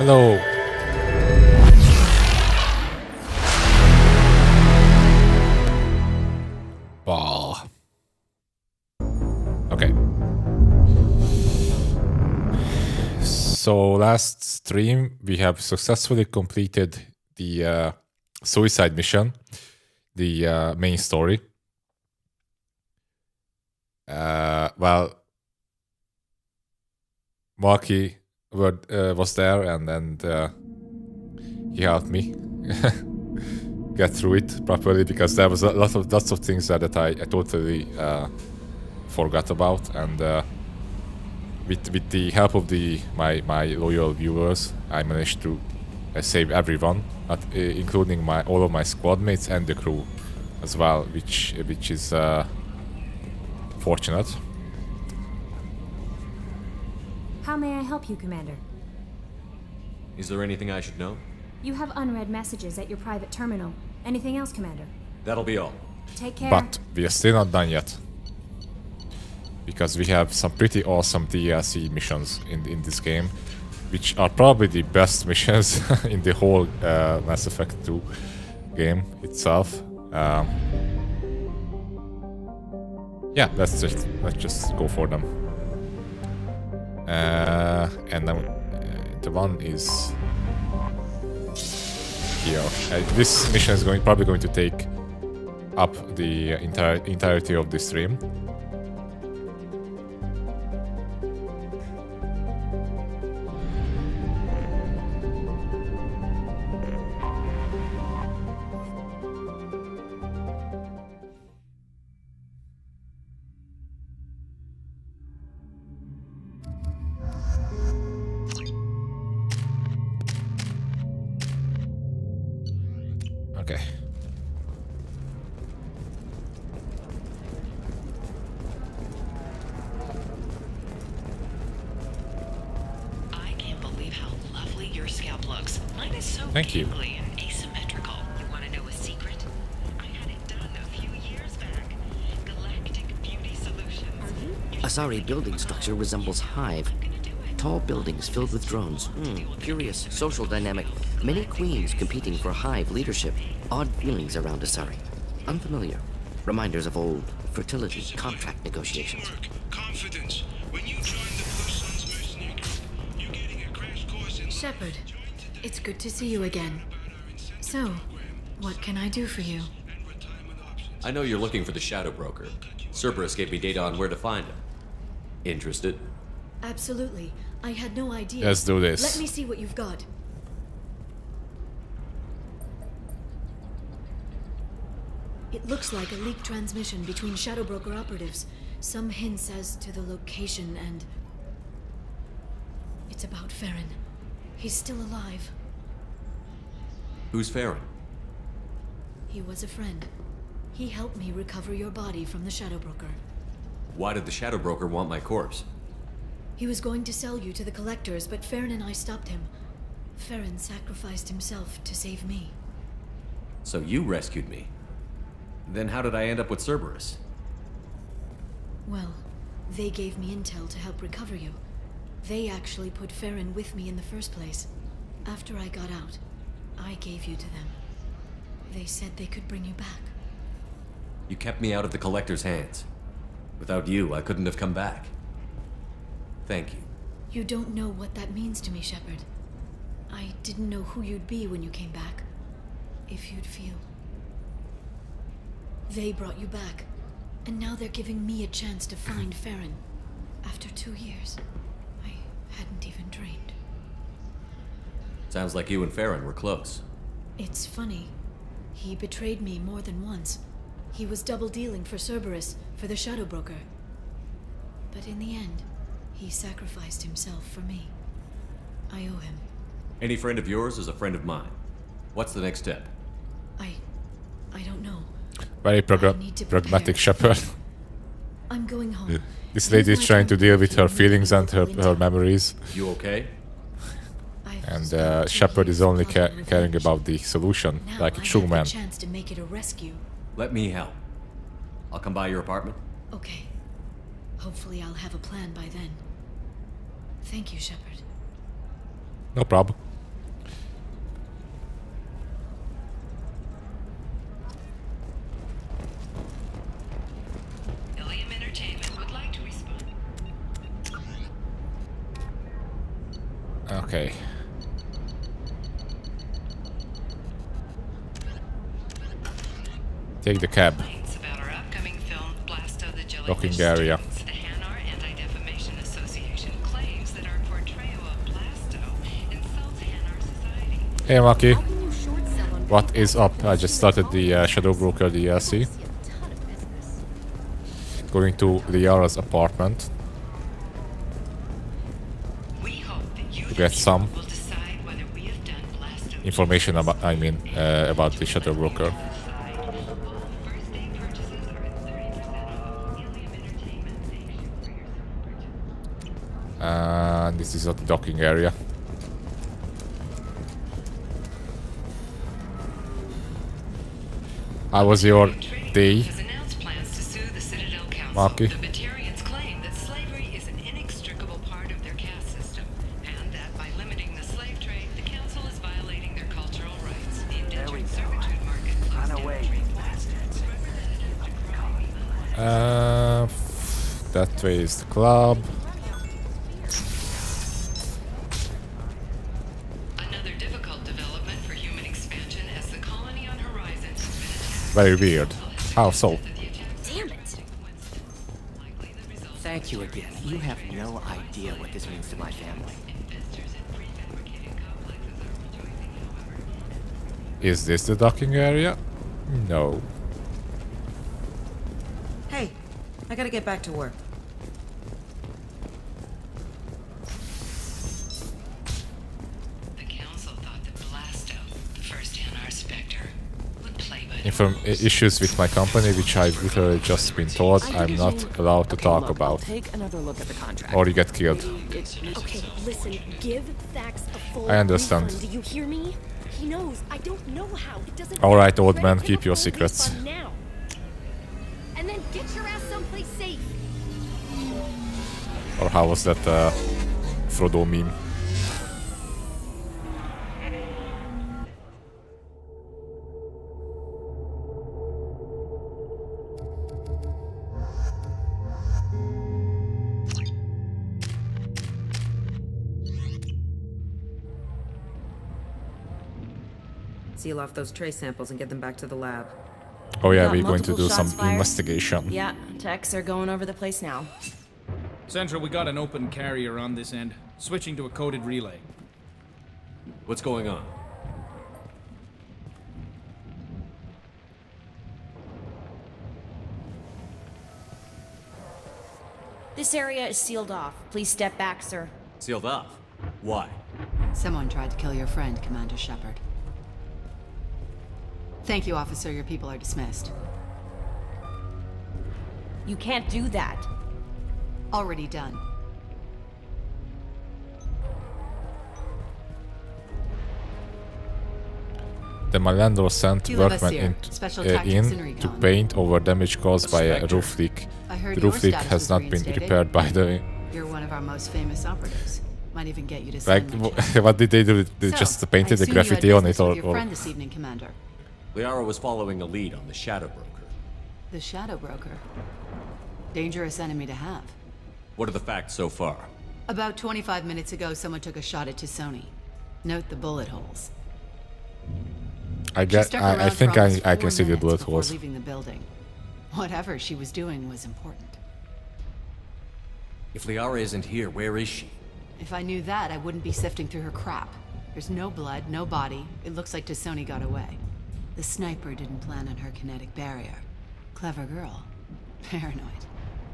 Hello. Ball. Okay. So last stream we have successfully completed the suicide mission, the main story. Well, Marky was there, and he helped me get through it properly, because there was lots of things that I totally forgot about, and with the help of my loyal viewers, I managed to save everyone, including all of my squad mates and the crew as well, which is fortunate. How may I help you, Commander? Is there anything I should know? You have unread messages at your private terminal. Anything else, Commander? That'll be all. Take care. But we are still not done yet, because we have some pretty awesome DLC missions in this game, which are probably the best missions in the whole Mass Effect 2 game itself. Yeah, let's just go for them. And then the one is here. This mission is probably going to take up the entirety of the stream. Okay. I can't believe how lovely your scalp looks. Mine is so Thank you. tingly and asymmetrical. You want to know a secret? I had it done a few years back. Galactic Beauty Solutions. Asari building structure resembles hive. Tall buildings filled with drones. Curious social dynamic. Many queens competing for hive leadership. Odd feelings around Asari. Unfamiliar. Reminders of old fertility contract negotiations. Confidence. When you join the First Sons Mercenaries, you're getting a crash course in Shepard, it's good to see you again. So, what can I do for you? I know you're looking for the Shadow Broker. Cerberus gave me data on where to find him. Interested? Absolutely. I had no idea. Let's do this. Let me see what you've got. It looks like a leaked transmission between Shadow Broker operatives. Some hints as to the location, and it's about Farron. He's still alive. Who's Farron? He was a friend. He helped me recover your body from the Shadow Broker. Why did the Shadow Broker want my corpse? He was going to sell you to the collectors, but Farron and I stopped him. Farron sacrificed himself to save me. So you rescued me. Then how did I end up with Cerberus? Well, they gave me intel to help recover you. They actually put Farron with me in the first place. After I got out, I gave you to them. They said they could bring you back. You kept me out of the Collector's hands. Without you, I couldn't have come back. Thank you. You don't know what that means to me, Shepard. I didn't know who you'd be when you came back. If you'd feel. They brought you back, and now they're giving me a chance to find Farron. After 2 years, I hadn't even dreamed. Sounds like you and Farron were close. It's funny. He betrayed me more than once. He was double-dealing for Cerberus, for the Shadow Broker. But in the end, he sacrificed himself for me. I owe him. Any friend of yours is a friend of mine. What's the next step? I don't know. Very I need to pragmatic prepare. Shepard. I'm going home. This lady is trying to deal with her feelings and her memories. You okay? And Shepard is only caring about the solution, Now like a I true have man. the chance to make it a rescue. Let me help. I'll come by your apartment. Okay. Hopefully I'll have a plan by then. Thank you, Shepard. No problem. Ilium Entertainment would like to respond. Okay. Take the cab. Complaints about our upcoming film, Blasto the Jellyfish Docking area. Stings. The Hanar Anti-Defamation Association claims that our portrayal of Blasto insults Hanar society. Hey Maki, How can you short sell on what is up? I just started the Shadow Broker DLC. Going to Liara's apartment We hope that you to get some will decide whether we have done Blasto information about, about the Shadow Broker. Birthday purchases are at 30% off. Ilium Entertainment, thank you for your support. And this is at the docking area. How was your day, Has announced plans to sue the Citadel Council. Maki? The Batarians claim that slavery is an inextricable part of their caste system, and that by limiting the slave trade, the council is violating their cultural rights. The indentured servitude market closed down 3 points. That way is the club. Another difficult development for human expansion as the colony on Horizon has been attacked. Very weird. How so? Damn it. Thank you again. You have no idea what this means to my family. Is this the docking area? No. Hey, I gotta get back to work. The council thought that Blasto, the first Hanar Spectre, would play by Issues with my company, which I've literally just been told I'm not allowed to talk about, Take another look at the contract. or you get killed. Okay, listen. Give Thax a full I understand. refund. Do you hear me? He knows. I don't know how. It doesn't. All right, matter. old Let man, him keep a your full secrets. refund now. And then get your ass someplace safe. Or how was that Frodo meme? Seal off those trace samples and get them back to the lab. Oh yeah, Got we're going to multiple do some shots fired. investigation. Yeah, techs are going over the place now. Central, we got an open carrier on this end. Switching to a coded relay. What's going on? This area is sealed off. Please step back, sir. Sealed off. Why? Someone tried to kill your friend, Commander Shepard. Thank you, officer. Your people are dismissed. You can't do that. Already done. my landlord sent Tu live workmen here. Special in tactics in to recon. paint over damage caused by a Spectre. roof leak. I heard The your roof leak status has was not been reinstated. repaired by the... You're one of our most famous operatives. Might even get you to sign Like, my check. what did they do? They just painted the graffiti on it, or or... your friend this evening, Commander. Liara was following a lead on the Shadow Broker. The Shadow Broker. Dangerous enemy to have. What are the facts so far? About 25 minutes ago, someone took a shot at Tassoni. Note the bullet holes. I She stuck around I think for almost I 4 can see the minutes bullet before holes. leaving the building. Whatever she was doing was important. If Liara isn't here, where is she? If I knew that, I wouldn't be sifting through her crap. There's no blood, no body. It looks like Tassoni got away. The sniper didn't plan on her kinetic barrier. Clever girl. Paranoid,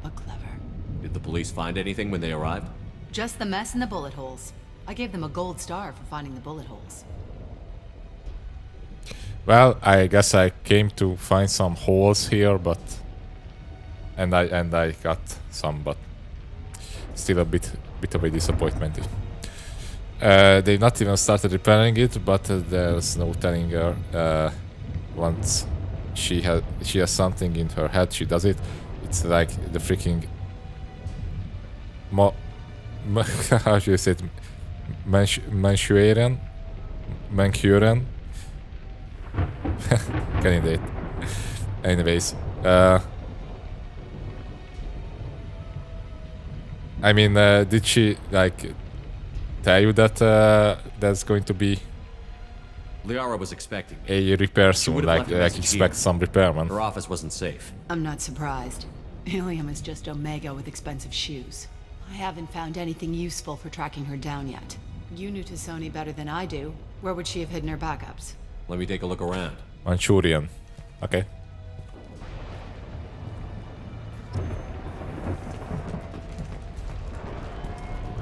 but clever. Did the police find anything when they arrived? Just the mess and the bullet holes. I gave them a gold star for finding the bullet holes. Well, I guess I came to find some holes here, but... And I got some, but... Still a bit of a disappointment. They've not even started repairing it, but there's no telling her once she has something in her head, she does it. It's like the freaking how should you say it? Manchurian. Getting it. Anyways, I mean, did she like tell you that there's going to be Liara was expecting me. a repair She soon? would have Like, left a message expect here. some repairman. Her office wasn't safe. I'm not surprised. Ilium is just Omega with expensive shoes. I haven't found anything useful for tracking her down yet. You knew Tassoni better than I do. Where would she have hidden her backups? Let me take a look around. Manchurian. Okay.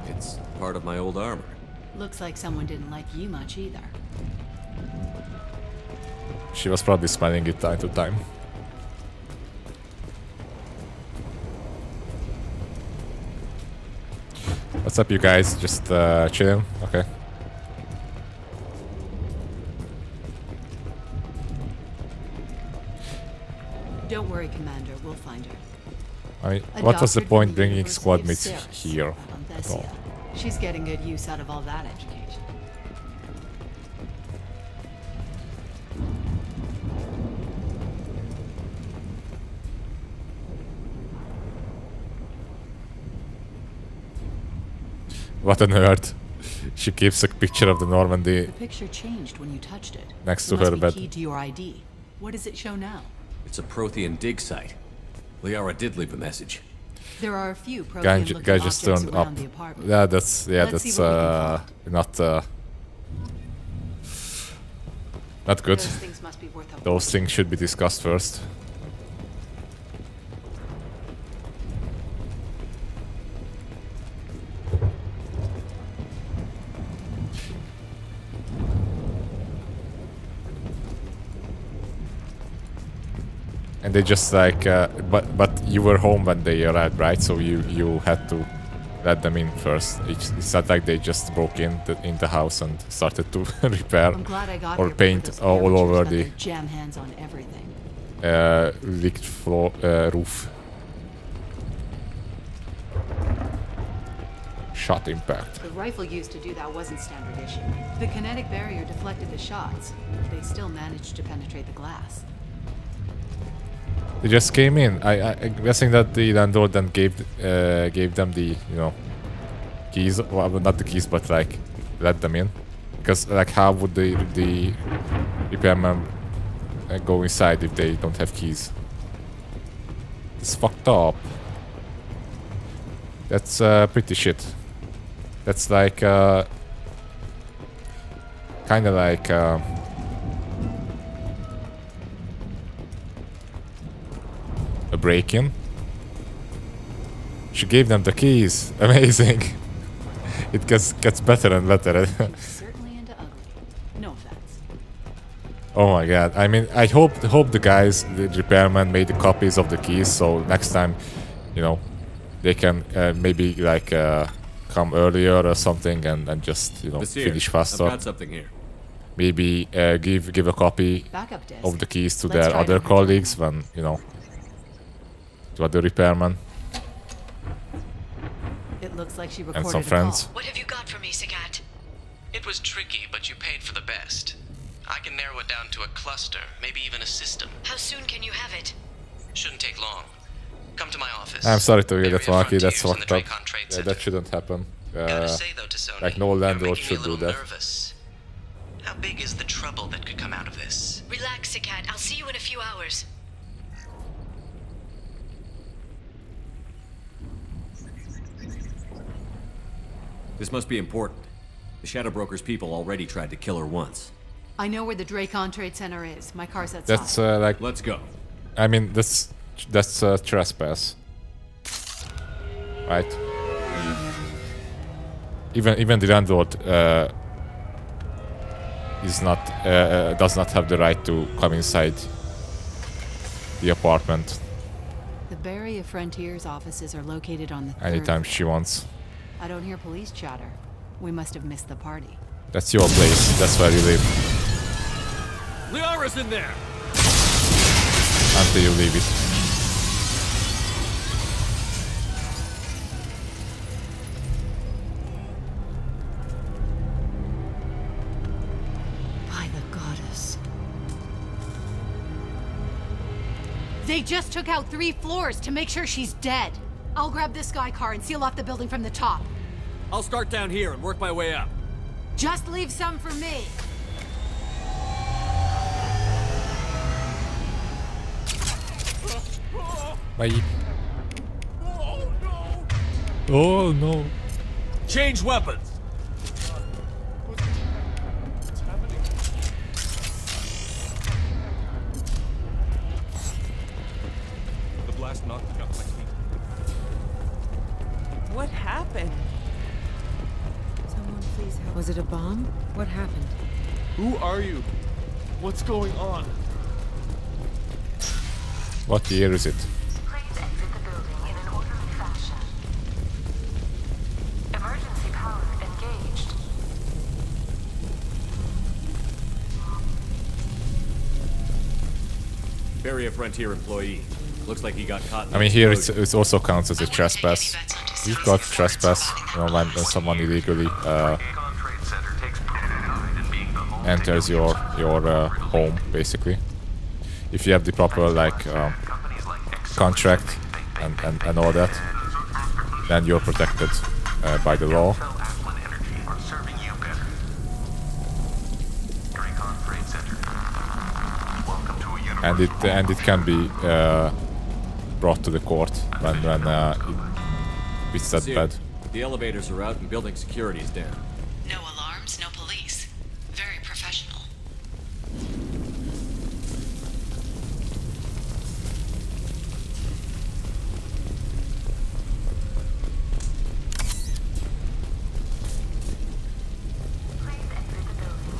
It's part of my old armor. Looks like someone didn't like you much either. She was probably smelling it time to time. What's up, you guys? Just chilling? Okay. Don't worry, Commander. We'll find her. I mean, A what was the doctor from point the bringing University squad of mates Ceres, here on at all? Thessia. She's getting good use out of all that education. What a nerd. She keeps a picture of the Normandy The picture changed when you touched it. next It to must her be bed. keyed to your ID. What does it show now? It's a Prothean dig site. Liara did leave a message. There are a few Guy, Prothean-looking guy just objects turned up. around the apartment. Yeah, that's Let's see what we can not not good. Those things must be worth a Those things should be discussed first. And they just like, but you were home when they arrived, right? So you had to let them in first. It's not like they just broke in the house and started to repair I'm glad I got or here paint before those all amateurs over got the their jam hands on everything. leaked floor roof. Shot impact. The rifle used to do that wasn't standard issue. The kinetic barrier deflected the shots. They still managed to penetrate the glass. They just came in. I'm guessing that the landlord then gave them the keys. Well, not the keys, but like let them in. Because like, how would the repairman go inside if they don't have keys? It's fucked up. That's pretty shit. That's like kind of like. A break-in. She gave them the keys. Amazing. It gets better and better. Certainly into ugly. No offense. Oh my god. I mean, I hope the guys, the repairman, made the copies of the keys, so next time, they can maybe like come earlier or something and just Monsieur, finish faster. I've got something here. maybe give a copy Backup disk. of the keys to Let's their try other to colleagues when, you know, to other repairmen It looks like she and recorded some a friends. call. What have you got for me, Sagat? It was tricky, but you paid for the best. I can narrow it down to a cluster, maybe even a system. How soon can you have it? Shouldn't take long. Come to my office. I'm sorry to hear that, Area Marky. That's Frontiers in fucked the up. Dracon Trade Yeah, Center. that shouldn't happen. Gotta say though to Sony, Like no you're landlord making me should a do little that. nervous. How big is the trouble that could come out of this? Relax, Sagat. I'll see you in a few hours. This must be important. The Shadow Broker's people already tried to kill her once. I know where the Dracon Trade Center is. My car's outside. That's like. Let's go. I mean, that's trespass, right? Even the landlord is not does not have the right to come inside the apartment The Barrier Frontiers offices are located on the third anytime floor. she wants. I don't hear police chatter. We must have missed the party. That's your place. That's where you live Liara's in there! until you leave it. By the goddess. They just took out 3 floors to make sure she's dead. I'll grab this sky car and seal off the building from the top. I'll start down here and work my way up. Just leave some for me. Bye. Oh no. Change weapons! The blast knocked me off my feet. What happened? Someone please help. Was it a bomb? What happened? Who are you? What's going on? What year is it? Please exit the building in an orderly fashion. Emergency power engaged. Barrier Frontier employee. Looks like he got caught. I mean, here it also counts as a trespass. You've got trespass, you know, when someone illegally enters your home, basically. If you have the proper like contract and all that, then you're protected by the law. And it can be brought to the court when it's that bad. The elevators are out and building security is down. No alarms, no police. Very professional.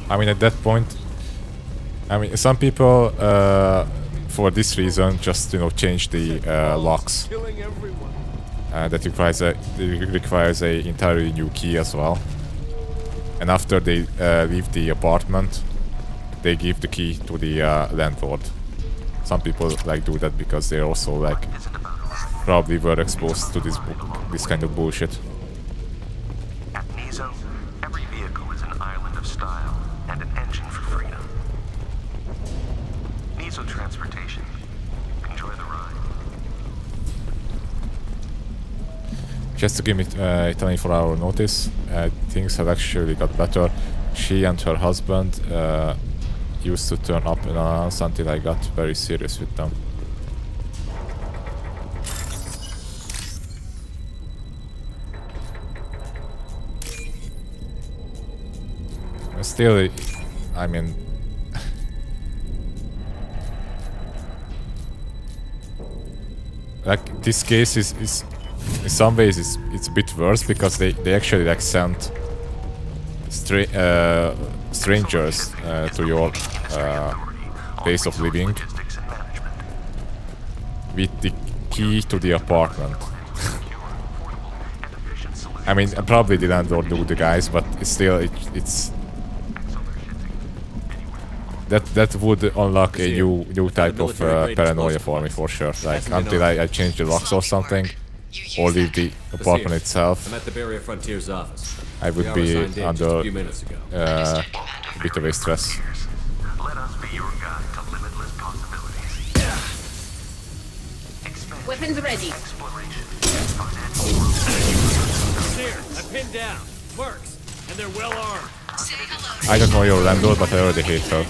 I mean, at that point, I mean, some people, for this reason, just change the locks. That requires a entirely new key as well. And after they leave the apartment, they give the key to the landlord. Some people like do that because they also like probably were exposed to this kind of bullshit. At Nizo, every vehicle is an island of style and an engine for freedom. Nizo Transportation. Enjoy the ride. Just to give me a 24-hour notice, things have actually got better. She and her husband used to turn up unannounced until I got very serious with them. Still, I mean, like this case is in some ways it's a bit worse because they actually like sent strangers to your place of living with the key to the apartment. I mean, probably the landlord knew the guys, but it's still it's that would unlock a new type of paranoia for me, for sure. Like, until I change the locks or something, or leave the apartment itself, I'm at the Barrier Frontier's office. I would Liara be signed in under just a few minutes ago. a bit of a stress. Let us be your guide to limitless possibilities. Weapons ready. Here, I'm pinned down. Mercs, and they're well armed. I don't know your landlord, but I already hate her.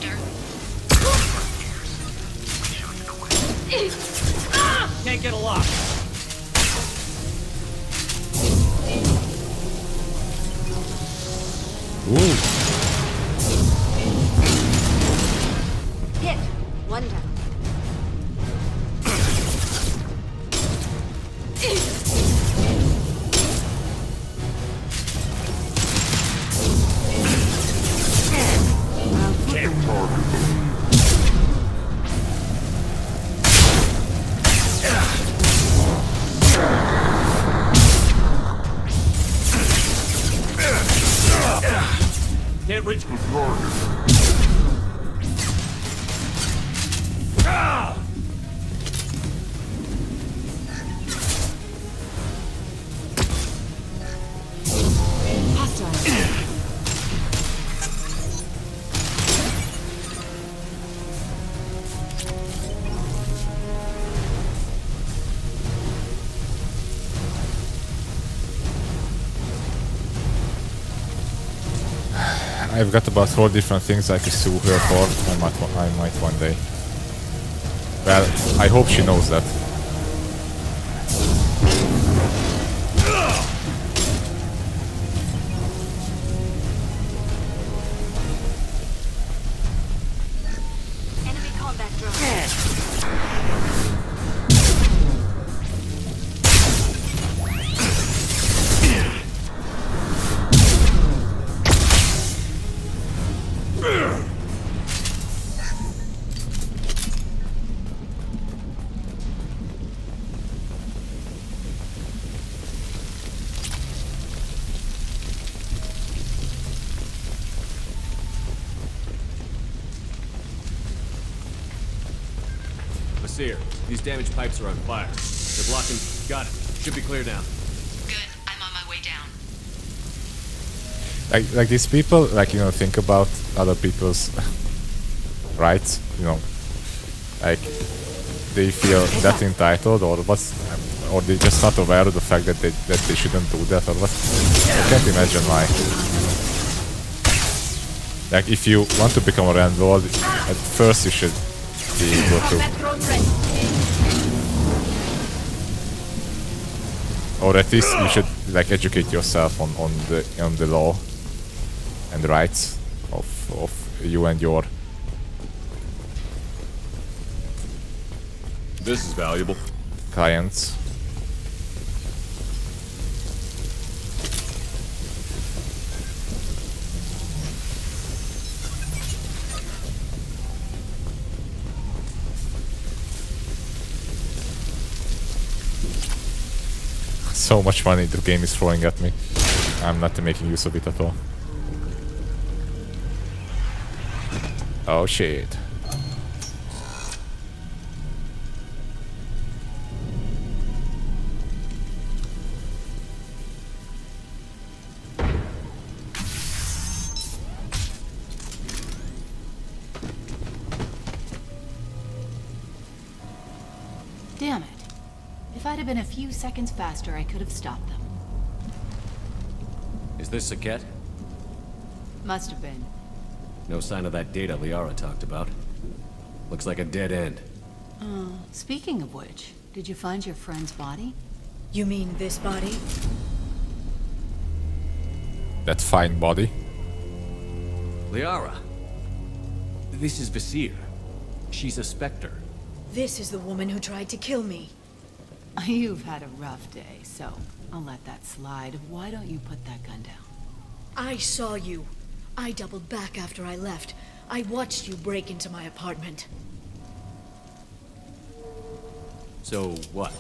Can't get a lock. Ooh. Hit. One down. Can't reach the target. I've got about 4 different things I could sue her for. I might one day. Well, I hope she knows that. Enemy combat drone. Seer, these damaged pipes are on fire. They're blocking... Got it. Should be clear now. Good. I'm on my way down. Like these people, like, you know, think about other people's rights, you know, like they feel that entitled, or they're just not aware of the fact that they shouldn't do that, or what. I can't imagine why. Like, if you want to become a landlord, at first you should be able to, or at least you should like educate yourself on the law and the rights of you and your. This is valuable. Clients. So much money the game is throwing at me. I'm not making use of it at all. Oh shit. Damn it. If I'd have been a few seconds faster, I could have stopped them. Is this Saket? Must have been. No sign of that data Liara talked about. Looks like a dead end. Speaking of which, did you find your friend's body? You mean this body? That fine body. Liara. This is Visir. She's a Spectre. This is the woman who tried to kill me. You've had a rough day, so I'll let that slide. Why don't you put that gun down? I saw you. I doubled back after I left. I watched you break into my apartment. So what?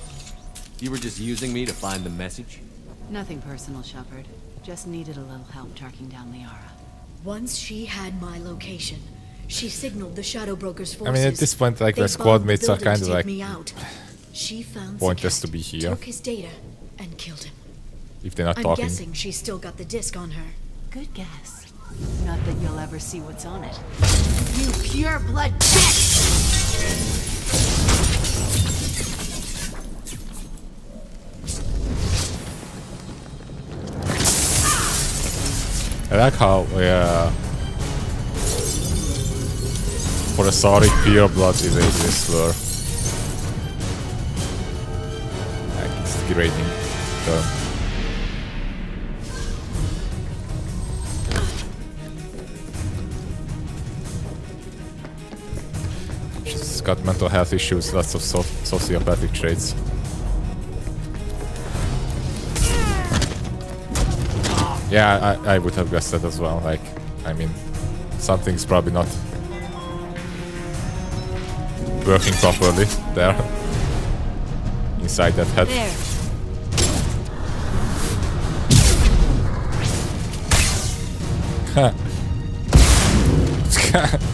You were just using me to find the message? Nothing personal, Shepard. Just needed a little help tracking down Liara. Once she had my location, She signaled the Shadow Broker's I forces. mean, at this point, like, They the squad bombed the mates are building kind to of take like me out. She found pointless Zakat, to be here took his data, and killed him. if they're not I'm talking. guessing she's still got the disc on her. Good guess. Not that you'll ever see what's on it. You pure blood bitch! I like how for a sorry, pure blood is a slur. Like, it's degrading term. She's got mental health issues, lots of sociopathic traits. Yeah, I would have guessed that as well. Like, I mean, something's probably not working properly there inside that head.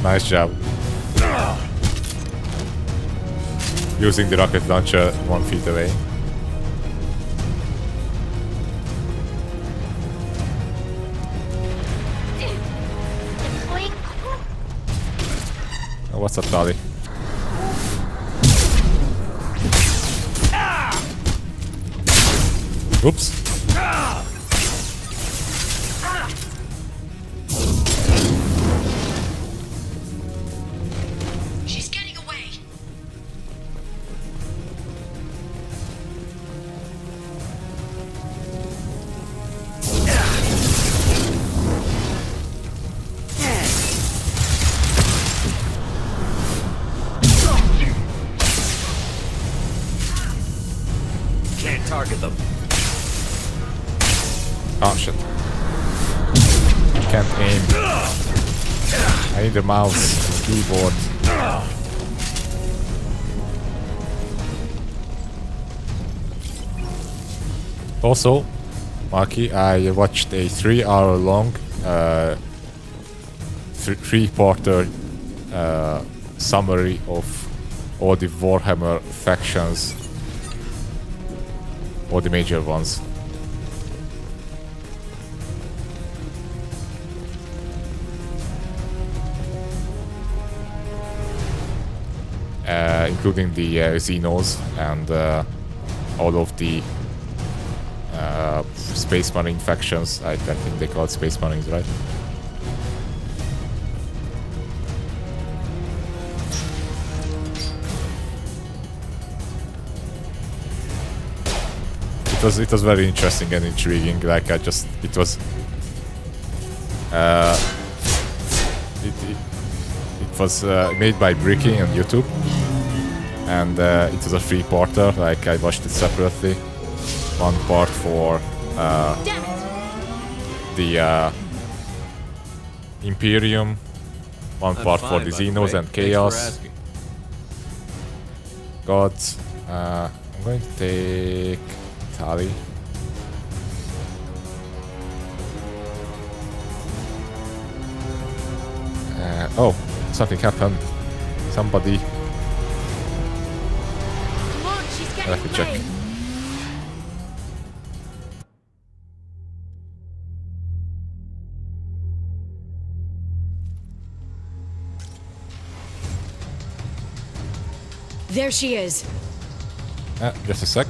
Nice job. Using the rocket launcher 1 feet away. Oh, what's up, Dolly? Oops. She's getting away. Can't target them. Oh shit. Can't aim. I need a mouse, keyboard. Also, Marky, I watched a 3-hour long 3-parter summary of all the Warhammer factions, all the major ones. Including the Xenos and all of the Space Marine factions. I think they call it Space Marines, right? It was very interesting and intriguing. Like it was it was made by Bricky on YouTube, and it was a 3-parter. Like I watched it separately. One part for the Imperium, one part for the Xenos and Chaos Gods. I'm going to take Tali. Oh, something happened. Somebody. Look, she's I have to check. There she is. Just a sec.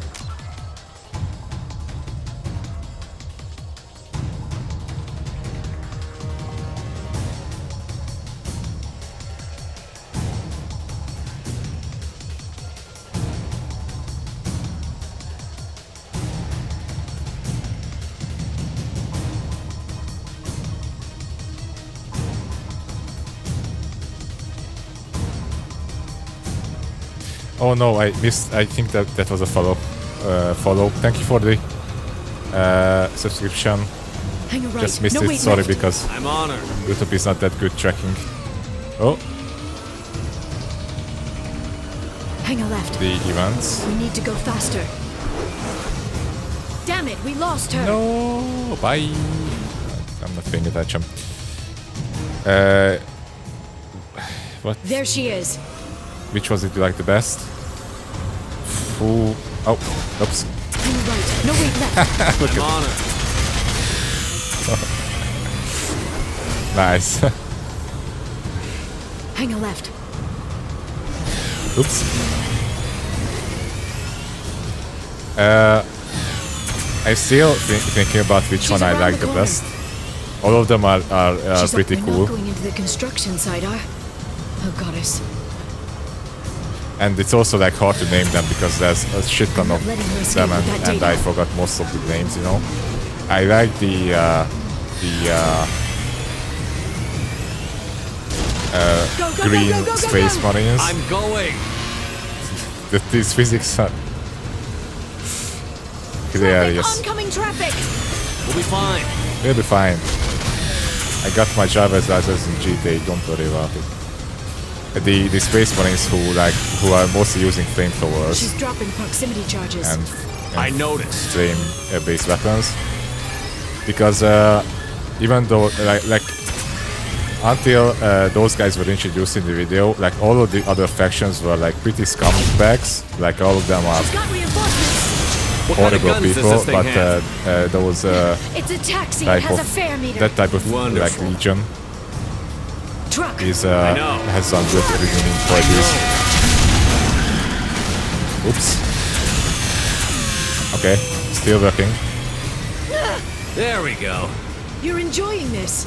Oh no, I missed. I think that was a follow. Thank you for the subscription. Hang right. Just missed No, it. wait, Sorry, left. because I'm on her. YouTube is not that good tracking. Oh, Hang a left. the events. We need to go faster. Damn it, we lost her. No, bye. I'm not paying attention. What? There she is. Which was it you like the best? Ooh. Oh, oops. Hang right. No, wait, left. Look I'm at on it. Nice. Hang a left. Oops. I'm still thinking about which one I like the best. All of them are pretty We're cool. not going into the construction site, oh goddess. And it's also like hard to name them because there's a shit ton of letting her escape them with that and data. I forgot most of the names, you know. I like the green space marines. I'm going. These physics are hilarious. Oncoming traffic. We'll be fine. We'll be fine. I got my driver's license in GTA, don't worry about it. The space marines who are mostly using flamethrowers She's dropping proximity charges. and I noticed. flame based weapons. Because even though like until those guys were introduced in the video, like all of the other factions were like pretty scumbags. Like all of them are She's got reinforcements. What kind of horrible guns does people, this thing but have? It's those a taxi. It type has a of fare meter. that type of like Wonderful. legion Truck. is I know. has some good reasoning for this. Oops. Okay, still working. There we go. You're enjoying this.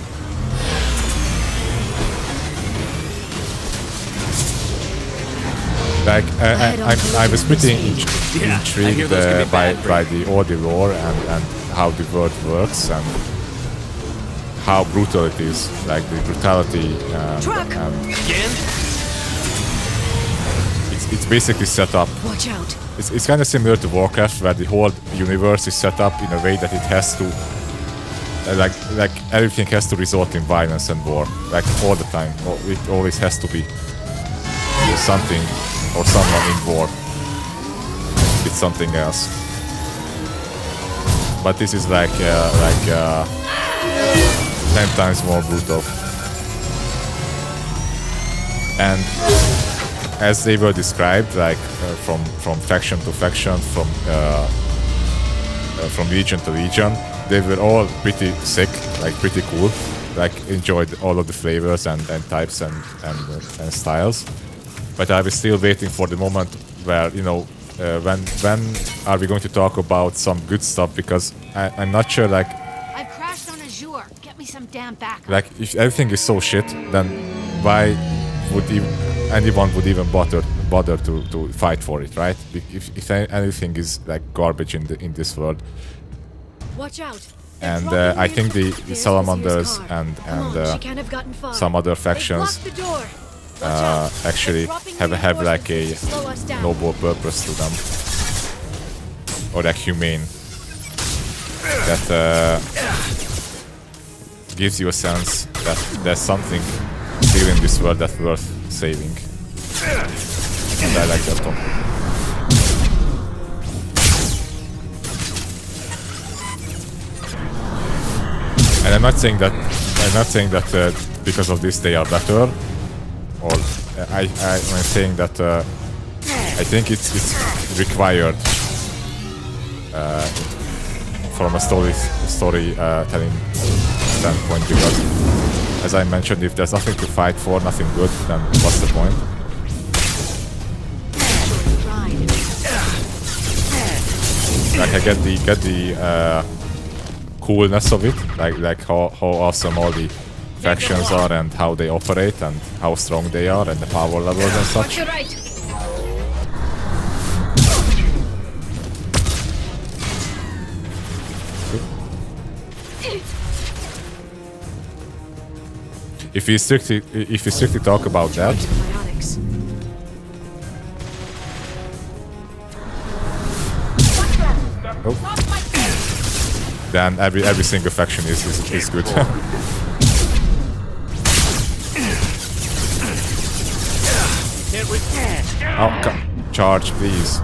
Like I was pretty Yeah, I hear intrigued those can be bad for by you. the audio lore and how the world works and how brutal it is, like the brutality. Truck. Again? It's basically set up. Watch out. It's kind of similar to Warcraft, where the whole universe is set up in a way that it has to, like everything has to result in violence and war, like all the time. It always has to be something or someone in war with something else. But this is like 10 times more brutal. And as they were described, like from faction to faction, from region to region, they were all pretty sick, like pretty cool, like enjoyed all of the flavors and types and styles. But I was still waiting for the moment where, you know, when are we going to talk about some good stuff? Because I'm not sure, like I've crashed on Azure. Get me some damn backup. like if everything is so shit, then why would anyone would even bother to fight for it, right? If anything is like garbage in this world. Watch out. And I think the salamanders and She can't have gotten far. some other They factions blocked the door. actually have like a noble purpose to them, or like humane, that gives you a sense that there's something still in this world that's worth saving. And I like that one. And I'm not saying that because of this they are better, or I'm saying that I think it's required from a storytelling standpoint, because as I mentioned, if there's nothing to fight for, nothing good, then what's the point? Like I get the coolness of it, like how awesome all the factions are and how they operate and how strong they are and the power levels and such. If we strictly talk about that, then every single faction is good. Oh, charge, please.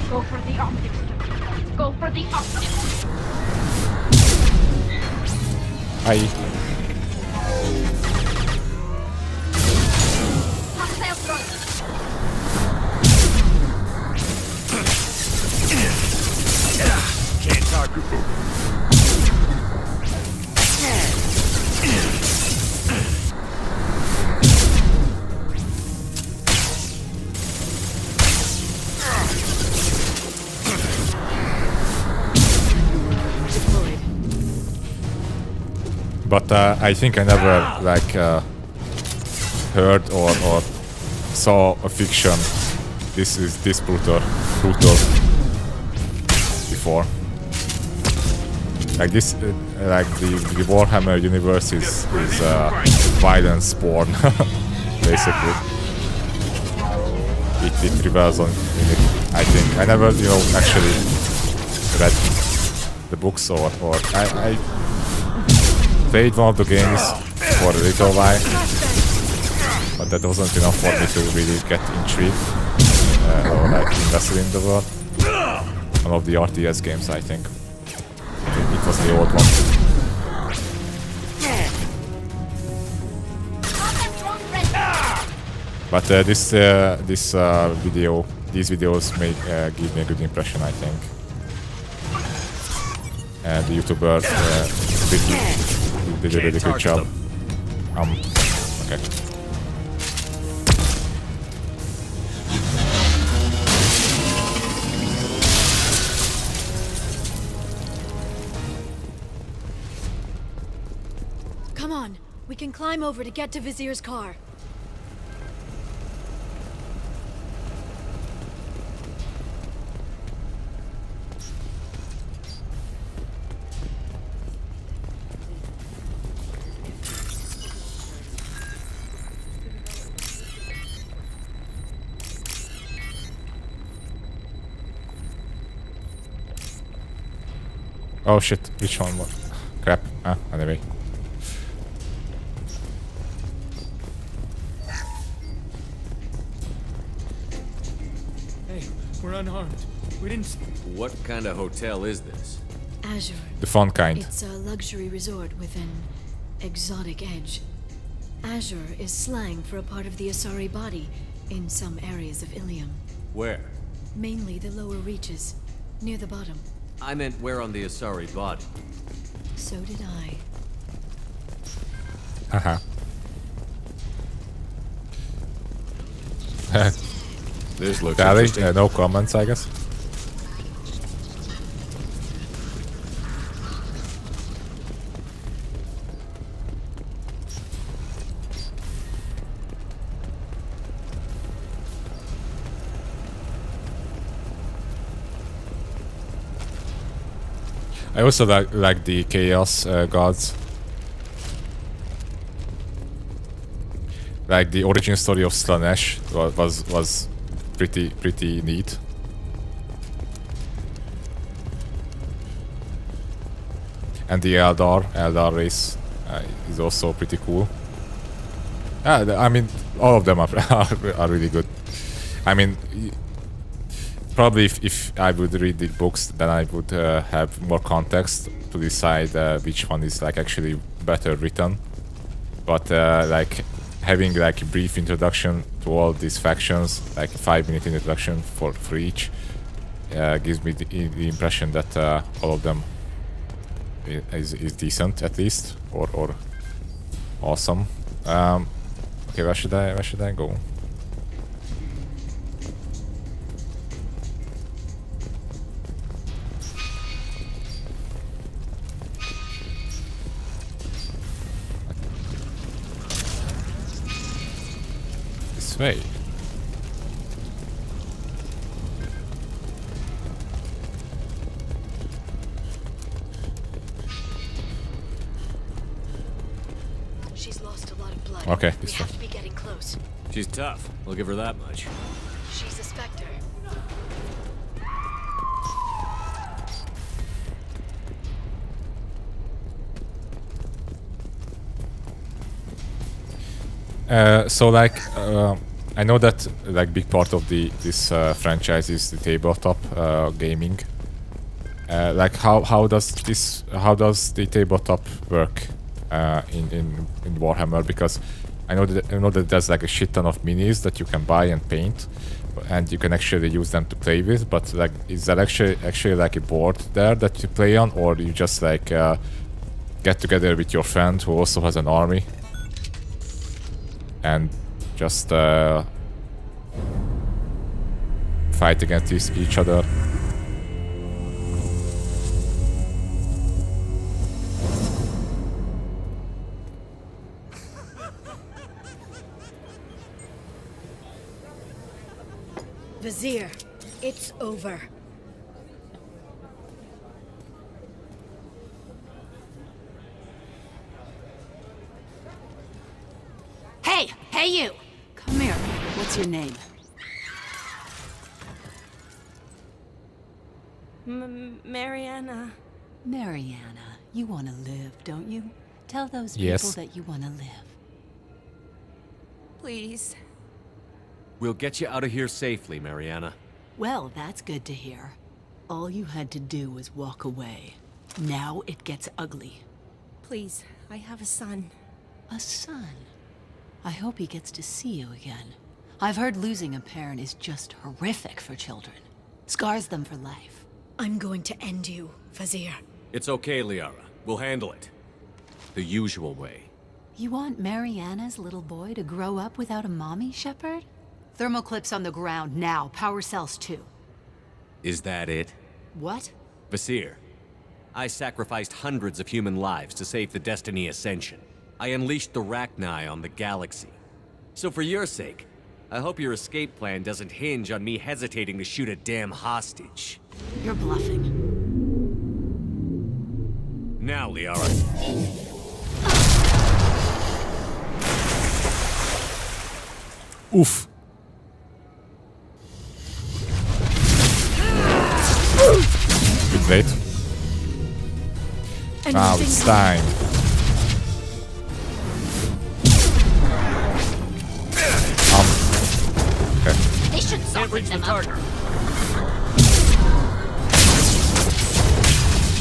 Go for the optics. Go for the optics. Hi. But I think I never like heard or saw a fiction this brutal before. Like this, like the Warhammer universe is violence porn, basically. It revolves on it. I think I never, actually read the books or I played one of the games for a little while, but that wasn't enough for me to really get intrigued or like invested in the world. One of the RTS games, I think. It was the old one. But these videos may give me a good impression, I think. The YouTuber did a really good job. Okay. Come on, we can climb over to get to Vizier's car. Oh shit, which one? Crap. Anyway. Hey, we're unarmed. We didn't... What kind of hotel is this? Azure. The fun kind. It's a luxury resort with an exotic edge. Azure is slang for a part of the Asari body in some areas of Ilium. Where? Mainly the lower reaches, near the bottom. I meant where on the Asari body. So did I. Haha. This looks Tally, interesting. no comments, I guess. I also like the chaos gods. Like the origin story of Slanesh was pretty neat. And the Eldar race is also pretty cool. I mean, all of them are really good. I mean, probably if I would read the books, then I would have more context to decide which one is like actually better written. But like having like a brief introduction to all these factions, like a 5-minute introduction for each, gives me the impression that all of them is decent at least, or awesome. Okay, where should I go? This way. She's lost a lot of blood. Okay, We have to be getting close. She's tough. I'll give her that much. She's a Spectre. So like I know that like big part of this franchise is the tabletop gaming. Like how does the tabletop work in Warhammer? Because I know that there's like a shit ton of minis that you can buy and paint, and you can actually use them to play with. But like, is there actually like a board there that you play on, or do you just like get together with your friend who also has an army and just fight against each other? Vizier, it's over. Hey! Hey, you! Come here. What's your name? Mariana. Mariana. You want to live, don't you? Tell those Yes. people that you want to live. Please. We'll get you out of here safely, Mariana. Well, that's good to hear. All you had to do was walk away. Now it gets ugly. Please, I have a son. A son? I hope he gets to see you again. I've heard losing a parent is just horrific for children. Scars them for life. I'm going to end you, Vizier. It's okay, Liara. We'll handle it. The usual way. You want Mariana's little boy to grow up without a mommy, Shepard? Thermal clips on the ground now. Power cells too. Is that it? What? Vasir, I sacrificed hundreds of human lives to save the Destiny Ascension. I unleashed the Rachni on the galaxy. So for your sake, I hope your escape plan doesn't hinge on me hesitating to shoot a damn hostage. You're bluffing. Now, Liara. Oof. Bit late. Now it's time. Okay. They should soften them up.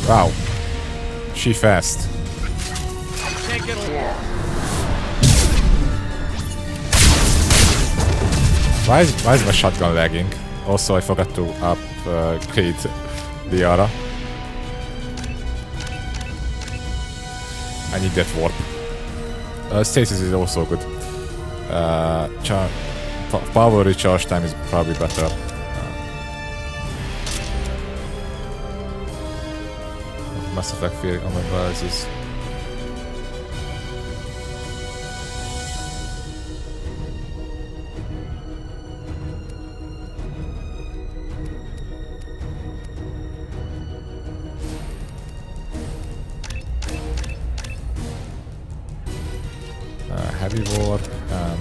Wow. She fast. Can't get along. Why is my shotgun lagging? Also, I forgot to upgrade Liara. I need that warp. Stasis is also good. Power recharge time is probably better. Mass Effect fear on analysis. Heavy warp and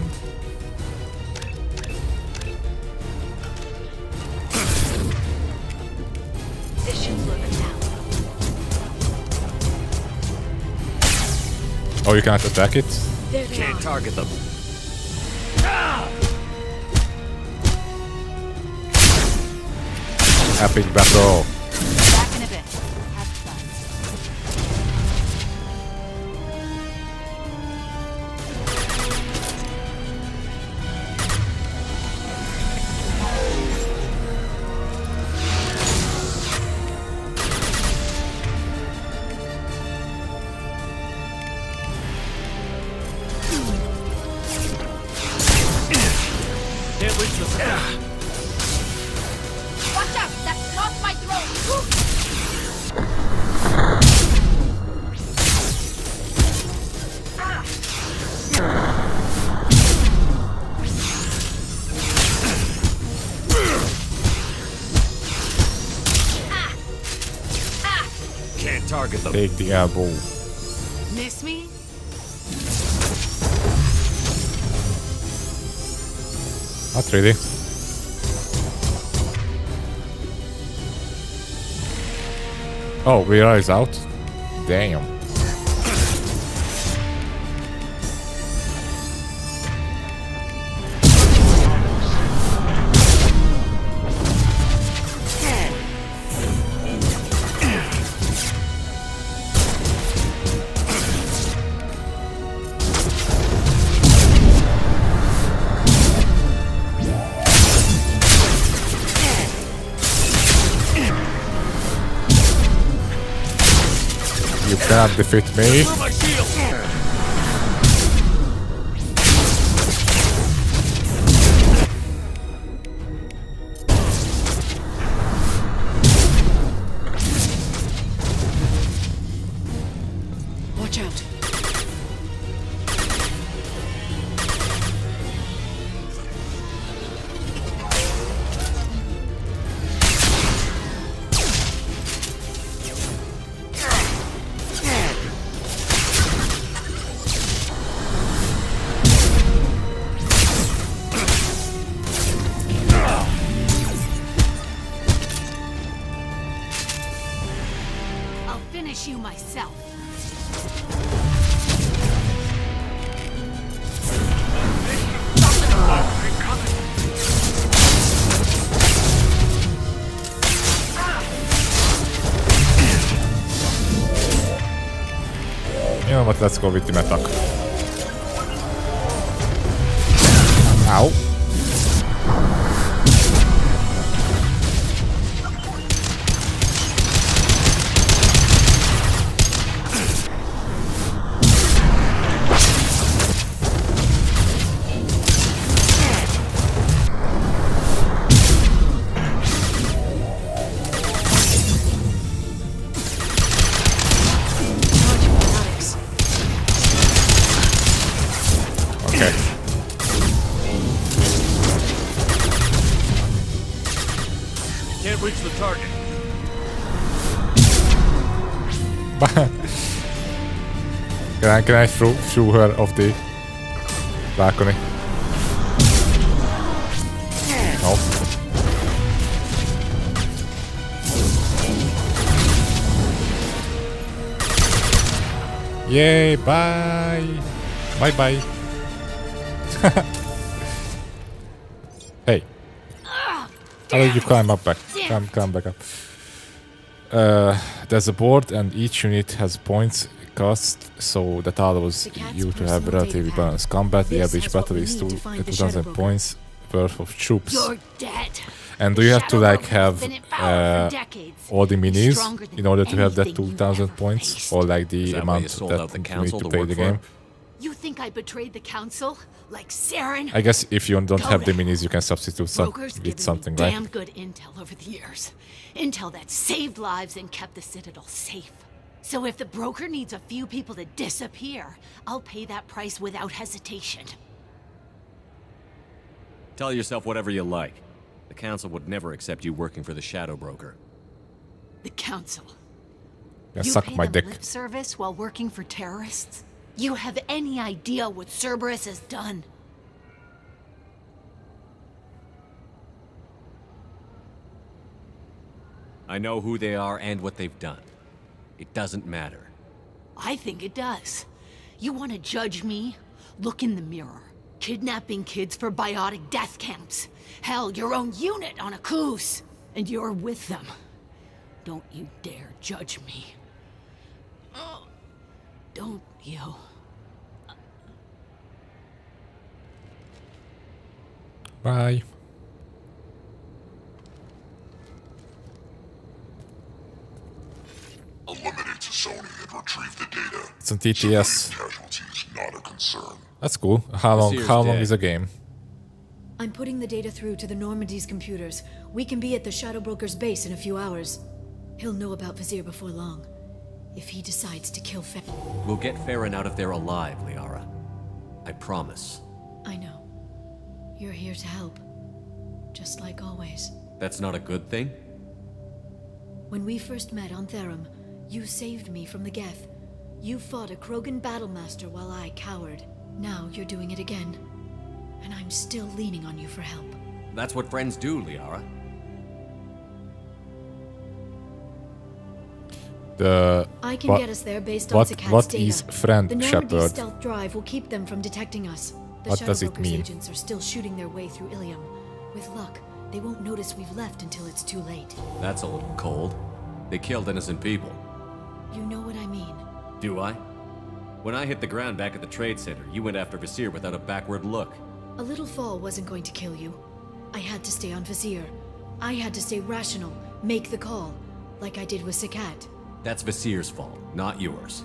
This should slow them down. oh, you can't attack it? There they Can't are. target them. Epic battle. Back in a bit. Have fun. Can't reach the sky. Watch out! That's not my drone! Can't target them. Take the elbow. Miss me? Not really. Oh, Rhea is out? Damn. can't defeat me. Throw my shield! Watch out. I'll finish you myself. You know what, let's go with the attack. Ow. Okay. Can't reach the target. Can I throw her off the balcony? No. Yay, bye. Bye bye. Hey. How did you climb up back? Climb back up. There's a board and each unit has points cost, so that allows you to have relatively balanced combat. The average battle is 2000 points worth of troops. You're dead. And do you have to like have all the minis in order to have that 2000 points, or like the amount that you need to play the game? You think I betrayed the council? Like Saren? I guess if you don't have the minis, you can substitute with something, right? Damn good intel over the years. Intel that saved lives and kept the Citadel safe. So if the broker needs a few people to disappear, I'll pay that price without hesitation. Tell yourself whatever you like. The Council would never accept you working for the Shadow Broker. The Council? Yeah, You suck pay my them dick. lip service while working for terrorists? You have any idea what Cerberus has done? I know who they are and what they've done. It doesn't matter. I think it does. You want to judge me? Look in the mirror. Kidnapping kids for biotic death camps. Hell, your own unit on a cruise. And you're with them. Don't you dare judge me. Don't you? Bye. Eliminate Sony and retrieve the data. It's on TTS. Casualties not a concern. That's cool. How long is the game? I'm putting the data through to the Normandy's computers. We can be at the Shadow Broker's base in a few hours. He'll know about Vizier before long. If he decides to kill We'll get Farron out of there alive, Liara. I promise. I know. You're here to help. Just like always. That's not a good thing? When we first met on Therum, you saved me from the Geth. You fought a Krogan battlemaster while I cowered. Now you're doing it again. And I'm still leaning on you for help. That's what friends do, Liara. I can get us there based on Sakat's what data. is friend the Normandy shepherd? stealth drive will keep them from detecting us. The What Shadow does it Broker's mean? agents are still shooting their way through Ilium. With luck, they won't notice we've left until it's too late. That's a little cold. They killed innocent people. You know what I mean. Do I? When I hit the ground back at the trade center, you went after Vizier without a backward look. A little fall wasn't going to kill you. I had to stay on Vizier. I had to stay rational, make the call, like I did with Sakat. That's Vizier's fault, not yours.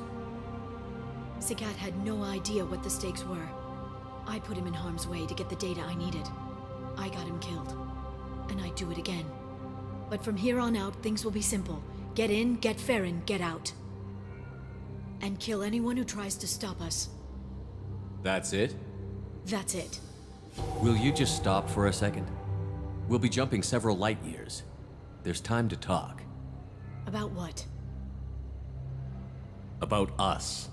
Sagat had no idea what the stakes were. I put him in harm's way to get the data I needed. I got him killed. And I'd do it again. But from here on out, things will be simple. Get in, get Farron, get out. And kill anyone who tries to stop us. That's it? That's it. Will you just stop for a second? We'll be jumping several light years. There's time to talk. About what? About us.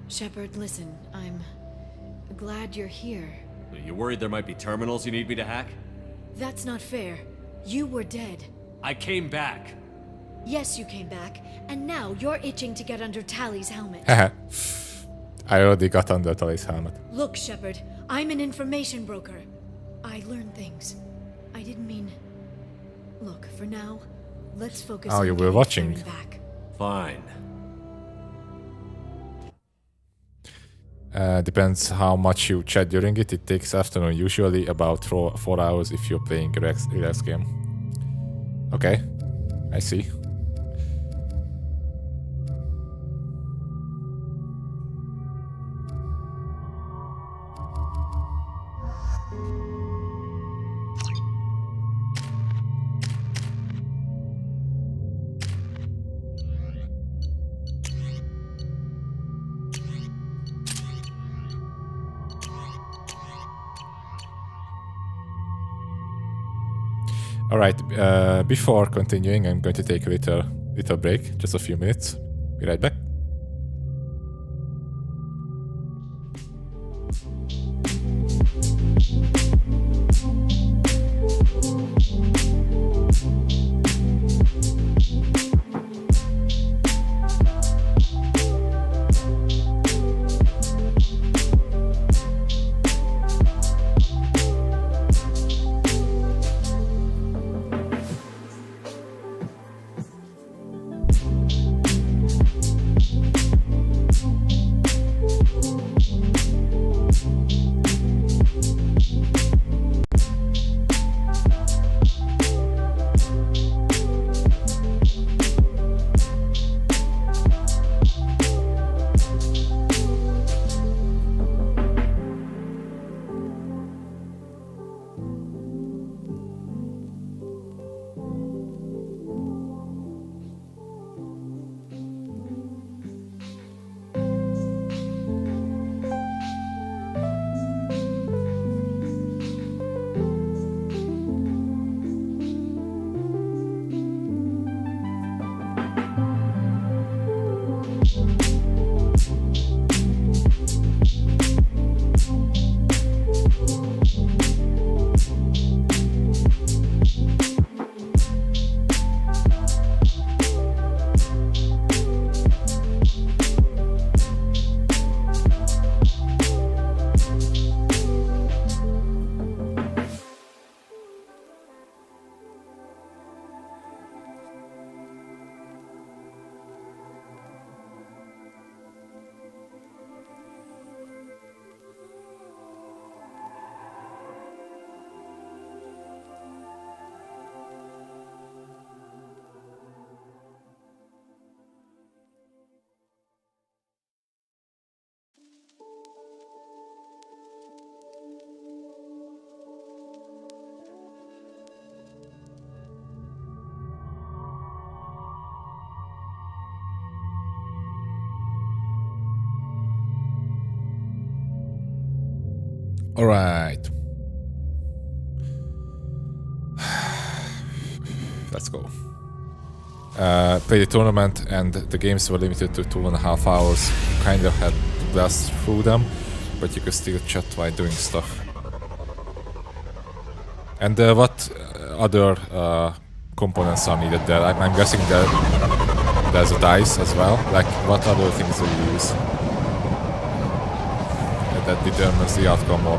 Shepard, listen, I'm glad you're here. Are you worried there might be terminals you need me to hack? That's not fair. You were dead. I came back. Yes, you came back, and now you're itching to get under Tally's helmet. I already got under Tally's helmet. Look, Shepard, I'm an information broker. I learn things. I didn't mean... Look, for now, let's focus on you were getting watching. Farron back. Fine. Depends how much you chat during it. It takes afternoon, usually about 4 hours if you're playing a relax game. Okay, I see. Alright, before continuing, I'm going to take a little break, just a few minutes. Be right back. All right. Let's go. Play the tournament, and the games were limited to 2.5 hours. You kind of had to blast through them, but you could still chat while doing stuff. And what other components are needed there? I'm guessing that there's a dice as well. Like, what other things do you use that determines the outcome, or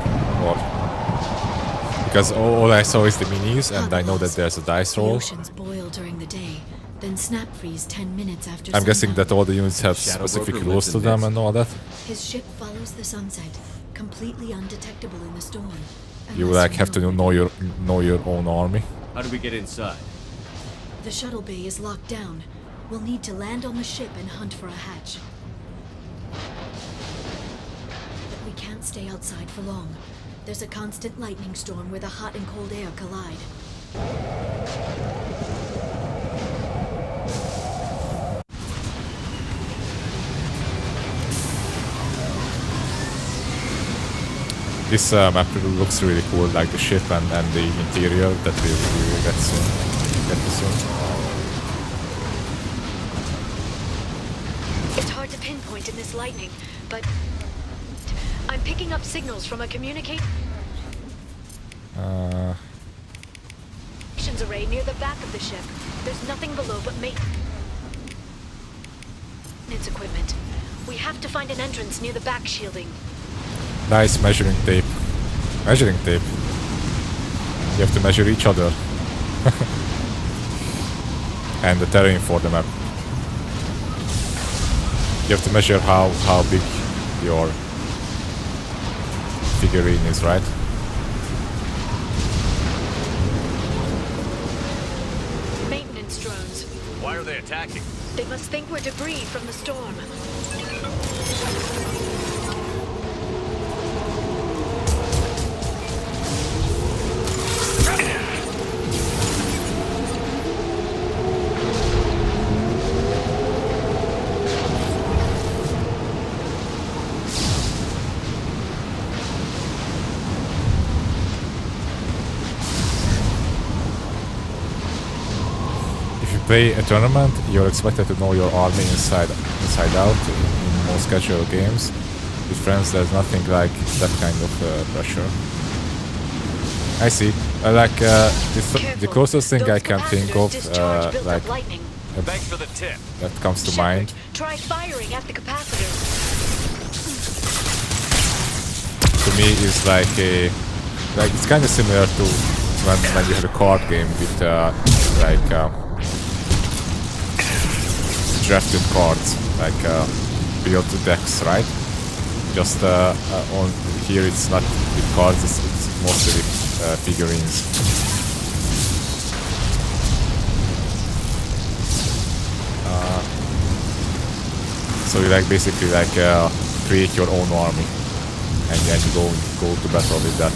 because all I saw is the minis, and I know that there's a dice roll. The oceans boil during the day, then snap freeze 10 minutes after I'm guessing sundown. that all the units have specific rules to them and all that. His ship follows the sunset, completely undetectable in the storm. You unless like have to know your own army. How do we get inside? The shuttle bay is locked down. We'll need to land on the ship and hunt for a hatch. stay outside for long. There's a constant lightning storm where the hot and cold air collide. This map looks really cool, like the ship and the interior that we will get to soon. It's hard to pinpoint in this lightning, but I'm picking up signals from a communications array near the back of the ship. There's nothing below but maintenance equipment. We have to find an entrance near the back shielding. Nice measuring tape. Measuring tape. You have to measure each other. And the terrain for the map. You have to measure how big your figurine is, right? Maintenance drones. Why are they attacking? They must think we're debris from the storm. Play a tournament, you're expected to know your army inside out. In most casual games with friends, there's nothing like that kind of pressure. I see. The closest thing I can think of, like Thanks for the tip. that comes to mind. Try firing at the capacitors. To me, is like it's kind of similar to when you have a card game with drafted cards, like build decks, right? Just on here it's not with cards, it's mostly with figurines. So you basically create your own army, and then you go to battle with that.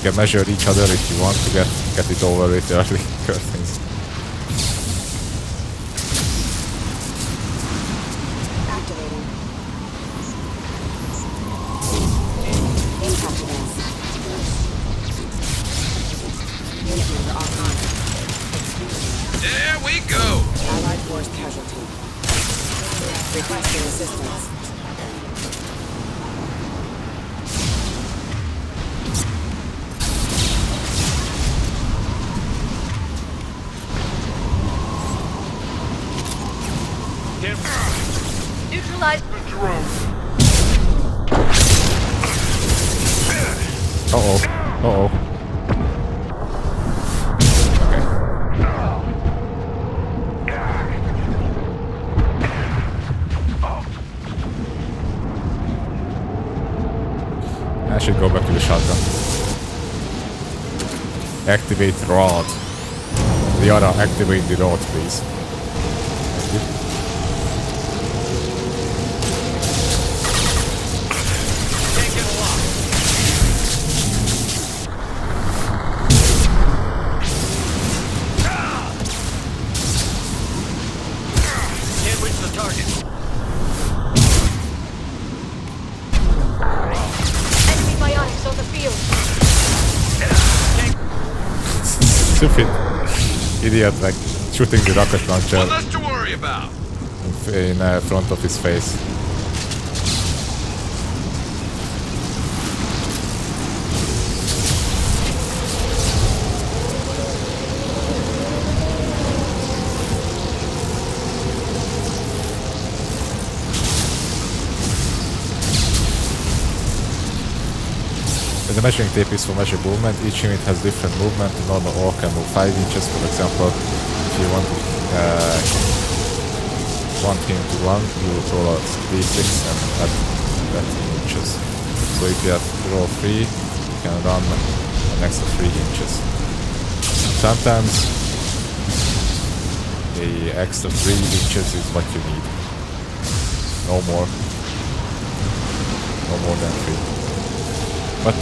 You can measure each other if you want to get it over with early curtains. Activating. Unit member offline. There we go! Allied force casualty. Requesting assistance. Neutralize the drone. Uh-oh. I should go back to the shotgun. Activate rod. Liara, activate the rod, please. Thank you. Stupid idiot, shooting the rocket launcher to worry about. in front of his face. The measuring tape is for measure movement. Each unit has different movement. A normal orc can move 5 inches, for example. If you want him to run, you roll a d6 and add that in inches. So if you have to roll 3, you can run an extra 3 inches. Sometimes a extra 3 inches is what you need. No more. No more than 3. But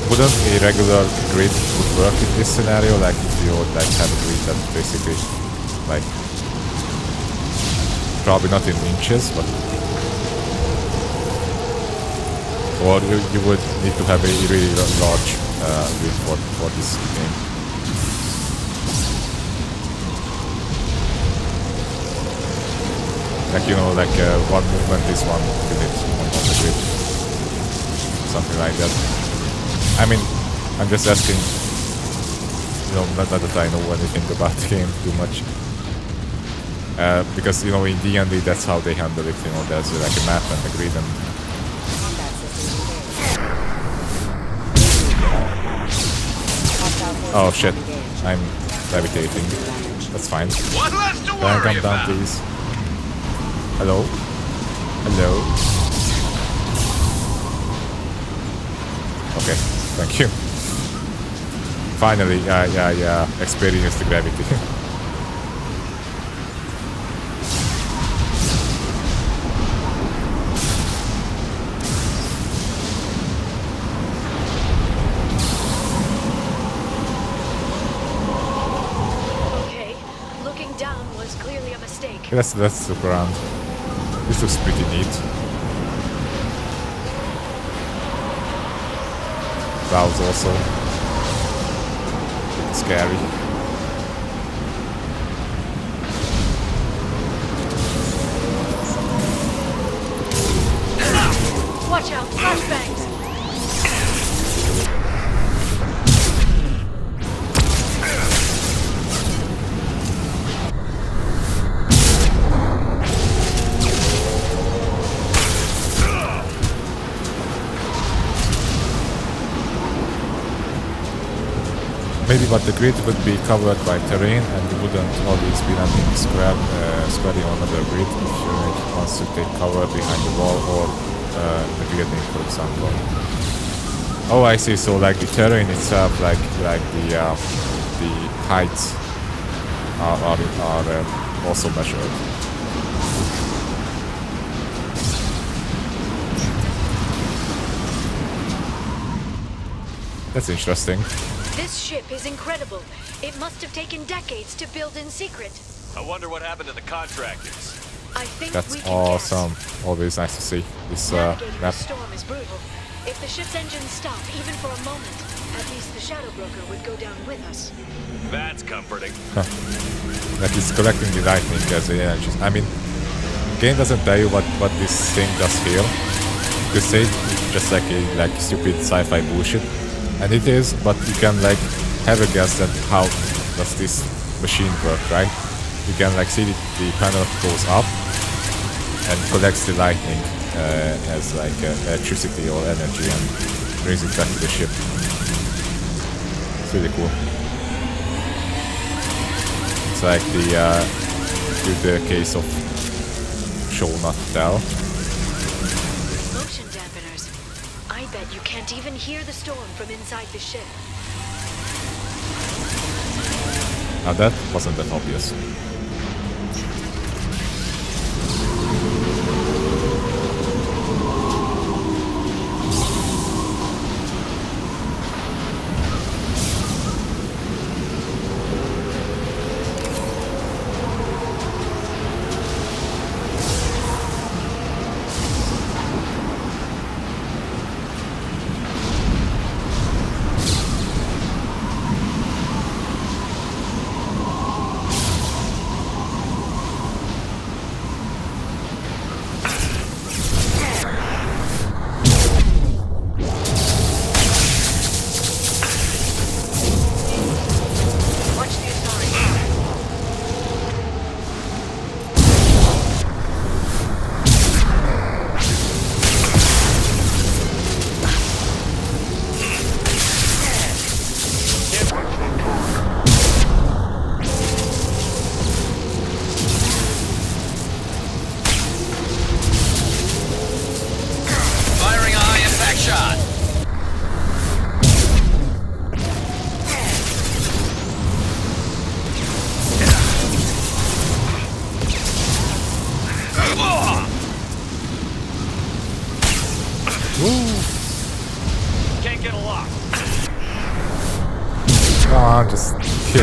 wouldn't a regular grid would work in this scenario? Like if you would like have a grid that basically like probably not in inches, but or you would need to have a really large grid for this game. Like, you know, like one movement is one unit on the grid. Something like that. I mean, I'm just asking, you know, not that I know anything about the game too much. Because, you know, in D&D that's how they handle it, you know, there's like a map and a grid and... Oh shit, I'm levitating. That's fine. What left to Can I worry come down, about? please? Hello? Hello? Okay, thank you. Finally, yeah, experienced the gravity. Okay, looking down was clearly a mistake. Let's look around. This looks pretty neat. Valves also. Scary. Watch out, flashbangs! Maybe, but the grid would be covered by terrain and you wouldn't always be landing squarely on another grid if your unit wants to take cover behind the wall or the building, for example. Oh, I see. So like the terrain itself, like the heights are also measured. That's interesting. This ship is incredible. It must have taken decades to build in secret. I wonder what happened to the contractors. I think That's we can awesome. Always nice to see this Navigating map. the storm is brutal. If the ship's engines stop, even for a moment, at least the Shadow Broker would go down with us. That's comforting. Like it's collecting the lightning as the energy. I mean, the game doesn't tell you what this thing does here. You could say it's just like a stupid sci-fi bullshit, and it is. But you can like have a guess at how does this machine work, right? You can like see the panel goes up and collects the lightning as like electricity or energy and brings it back to the ship. It's really cool. It's like the case of show not tell. Motion dampeners. I bet you can't even hear the storm from inside the ship. Now that wasn't that obvious.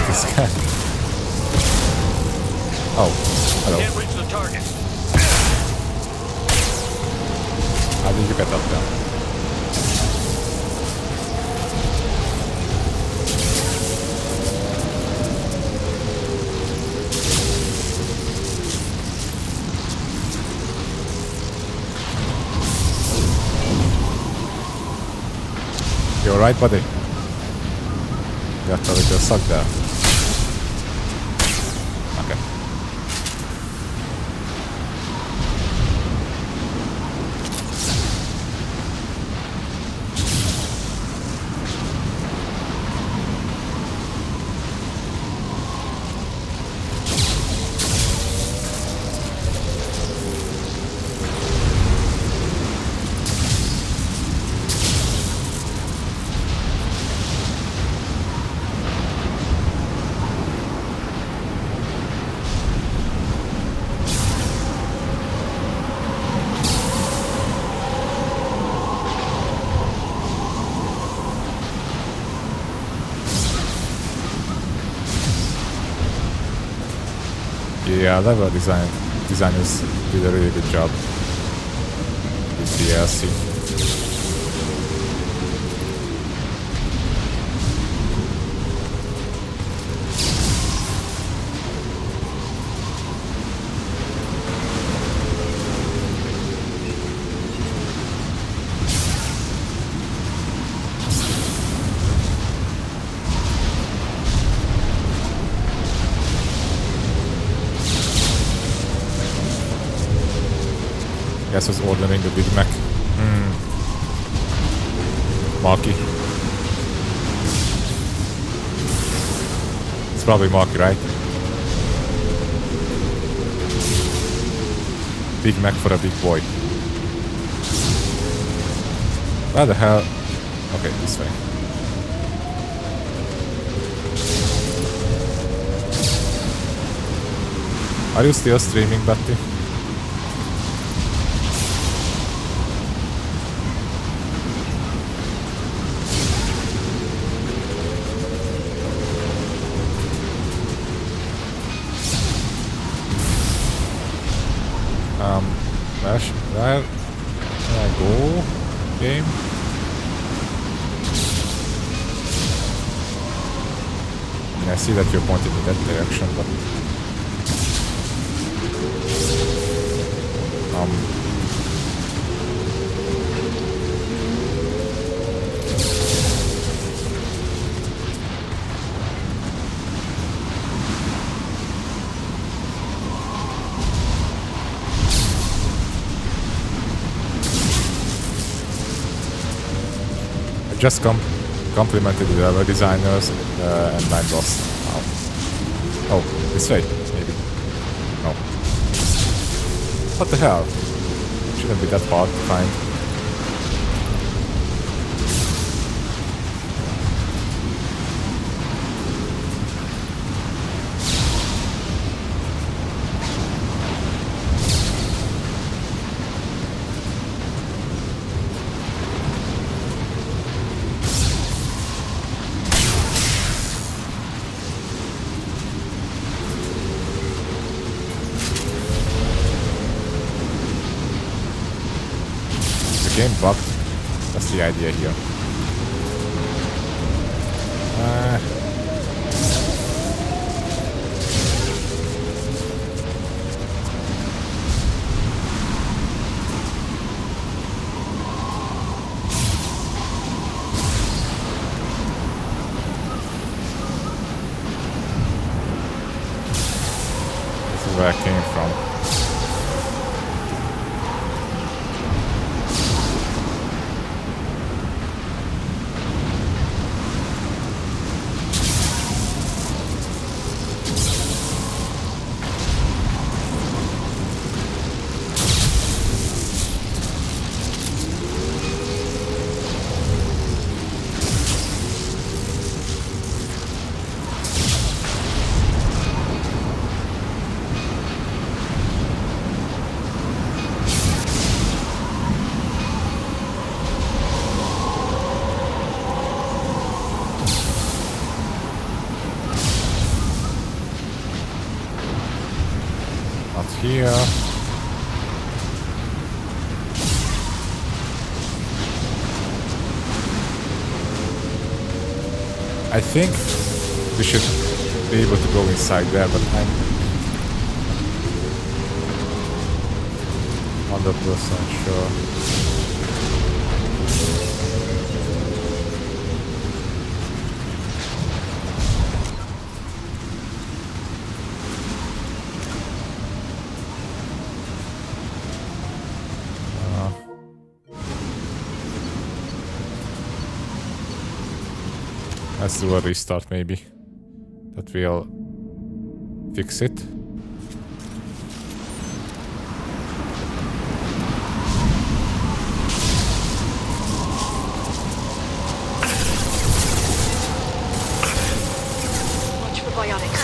reality scan. Oh, hello. Can't reach the target. How did you get up there? You alright, buddy? Got a little suck there. Okay. Yeah, level designers did a really good job with DLC. Guess was ordering the Big Mac. Marky. It's probably Marky, right? Big Mac for a big boy. Where the hell? Okay, this way. Are you still streaming, Betty? Where can I go? Game? I mean, I see that you're pointing in that direction, but just complimented the level designers and my boss. Oh, this way, maybe. No. What the hell? Shouldn't be that hard to find. Game bugged. That's the idea here. This is where I came from. Not here. I think we should be able to go inside there, but I'm 100% sure. Let's do a restart maybe. That will fix it. Watch for biotics.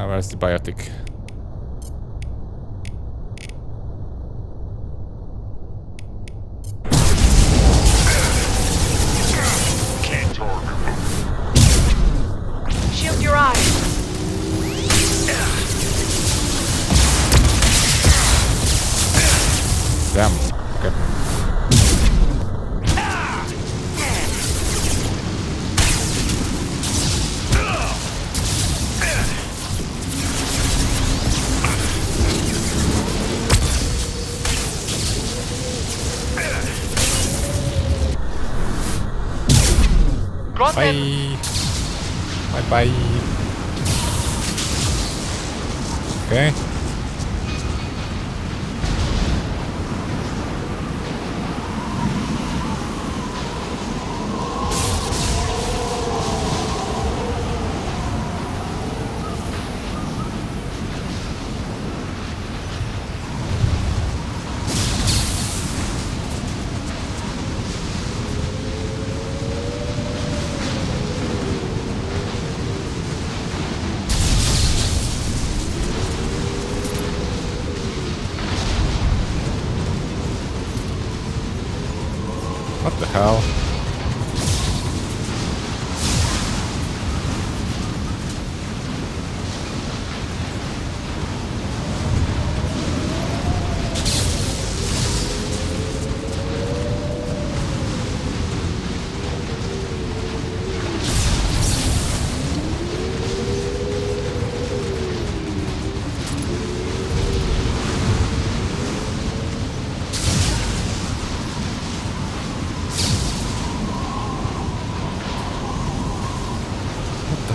Where's the biotic? Shield your eyes. Damn. Okay. Bye. Bye bye. Okay. What the hell?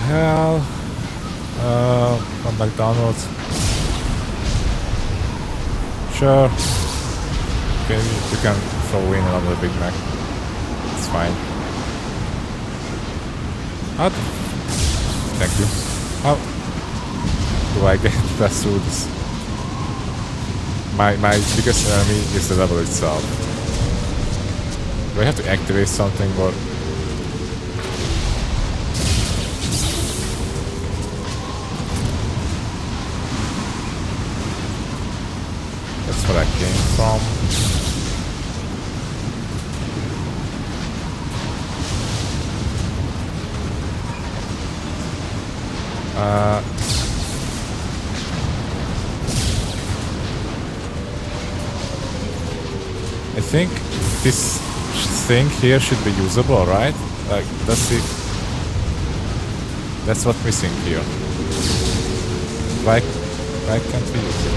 Hell, from McDonald's. Sure. Okay, you can throw in another Big Mac. It's fine. How? Thank you. How do I get past through this? My biggest enemy is the level itself. Do I have to activate something or? That's where I came from. I think this thing here should be usable, right? Like, that's it. That's what's missing here. Why can't we use it?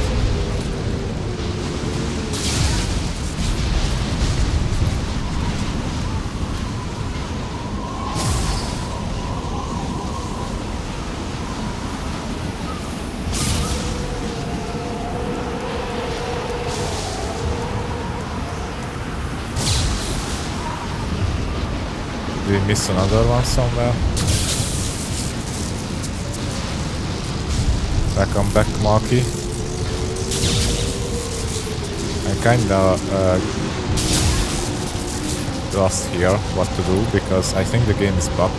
Did we miss another one somewhere? Welcome back, Marky. I kinda lost here what to do because I think the game is bugged.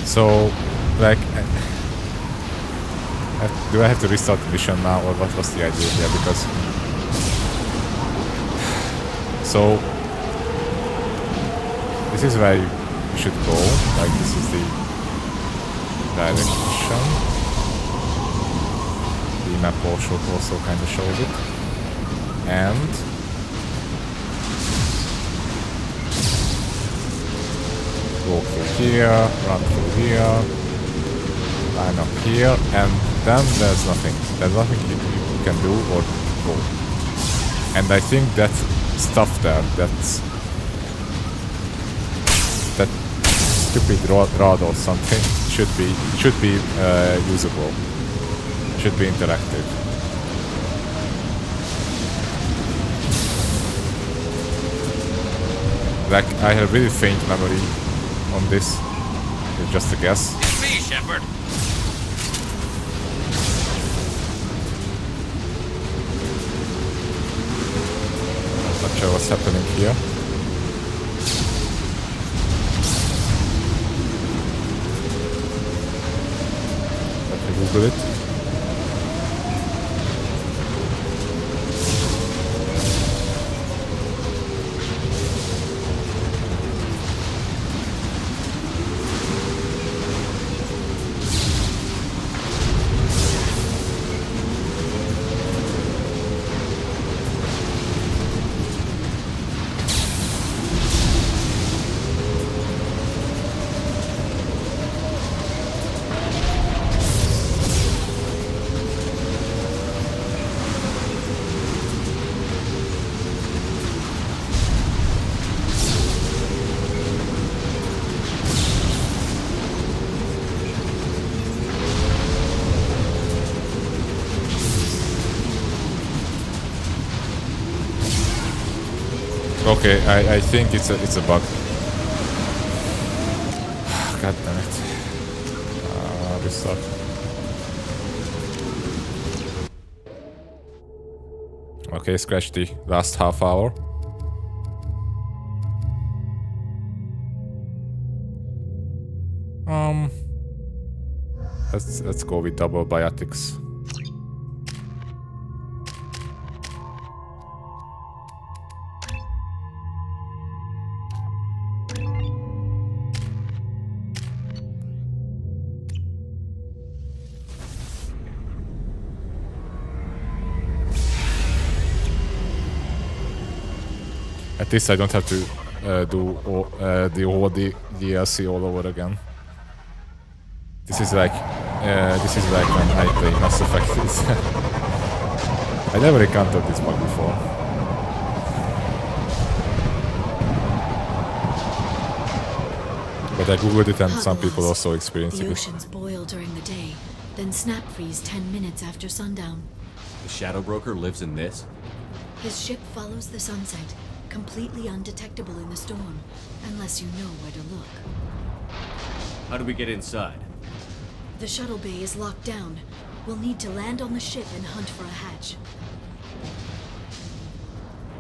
So, like, do I have to restart the mission now, or what was the idea here? Because so this is where you should go. Like, this is the direction. The map also kind of shows it, and go through here, run through here, line up here, and then there's nothing. There's nothing you can do or go. And I think that stuff there, that stupid rod or something, should be usable. Should be interactive. Like, I have really faint memory on this. It's just a guess. It's me, Shepard. Not sure what's happening here. Let me Google it. Okay, I think it's a bug. God damn it. Restart. Okay, scratch the last half hour. Let's go with double biotics. At least I don't have to do the whole DLC all over again. This is like when I play Mass Effect. I never encountered this bug before. But I googled it, and some people also experienced it. The oceans boil during the day, then snap freeze 10 minutes after sundown. The Shadow Broker lives in this? His ship follows the sunset, completely undetectable in the storm, unless you know where to look. How do we get inside? The shuttle bay is locked down. We'll need to land on the ship and hunt for a hatch.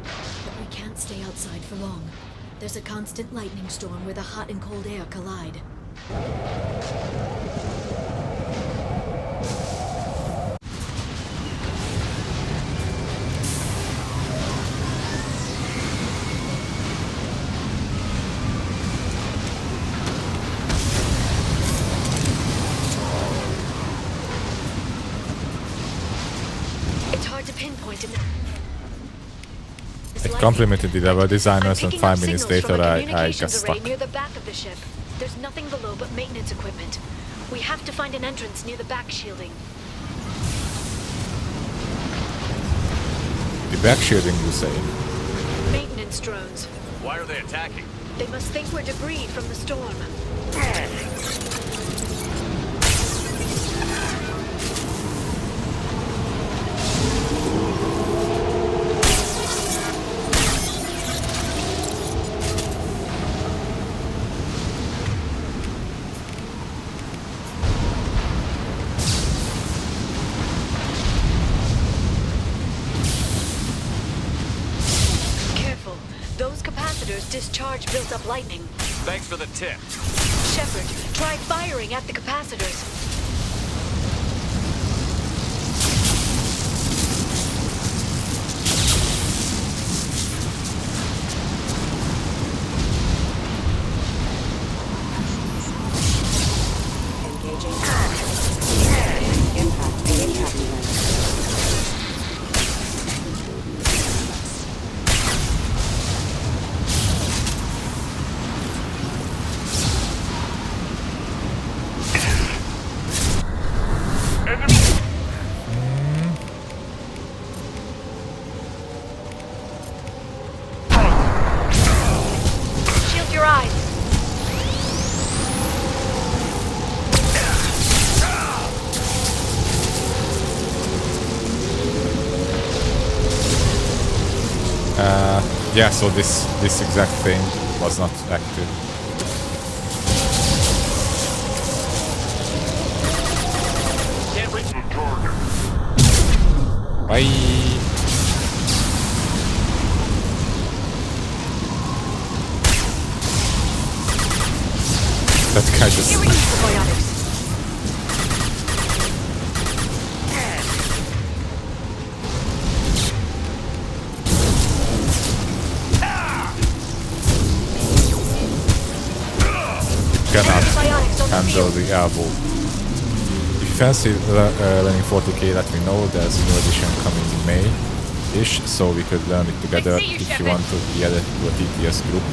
But we can't stay outside for long. There's a constant lightning storm where the hot and cold air collide. It complimented the level designers, and 5 minutes later I got stuck. Near the back of the ship. There's nothing below but maintenance equipment. We have to find an entrance near the back shielding. The back shielding, you say? Maintenance drones. Why are they attacking? They must think we're debris from the storm. Discharge built up lightning. Thanks for the tip. Shepard, try firing at the capacitors. Engaging. Impact. Engage tracking event. Shield your eyes. Yeah, so this exact thing was not active. Can't reach the target. Bye. That guy just. Here we use the biotics. Cannot handle the elbow. If you fancy learning 40k, let me know. There's a new edition coming in May-ish, so we could learn it together. If you want to be added to a TTS group,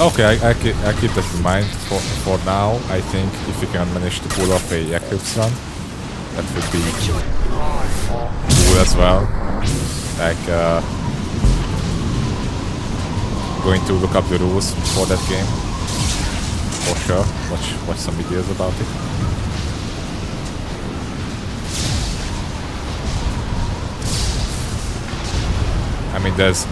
okay, I keep that in mind for now. I think if you can manage to pull off a Eclipse run, that would be cool as well. Like, going to look up the rules for that game for sure. Watch some videos about it. I mean, there's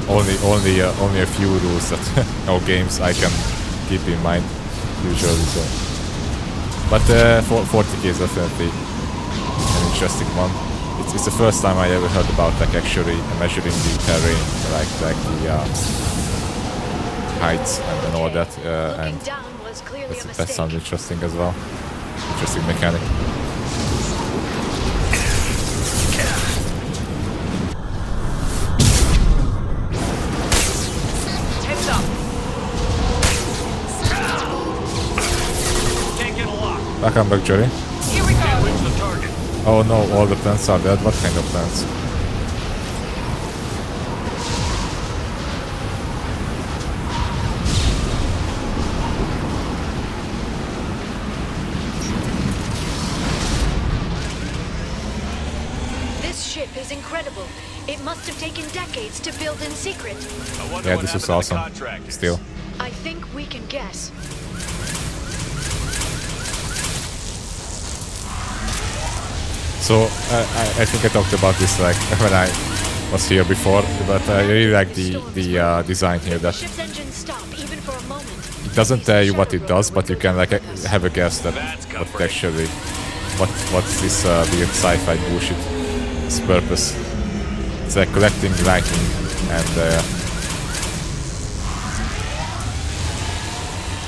only a few rules that or games I can keep in mind usually. So, but 40k is definitely an interesting one. It's the first time I ever heard about like actually measuring the terrain, like the heights and all that, and that sounds interesting as well. Interesting mechanic. Heads up. Can't get a lock. Welcome back, Jerry. Here we go. Can't reach the target. Oh no, all the plants are dead. What kind of plants? Is incredible. It must have taken decades to build in secret. Yeah, this is awesome. Still. I think we can guess. So I think I talked about this like when I was here before, but I really like the design here. That it doesn't tell you what it does, but you can like have a guess that what actually what's this weird sci-fi bullshit. Its purpose. It's like collecting lightning and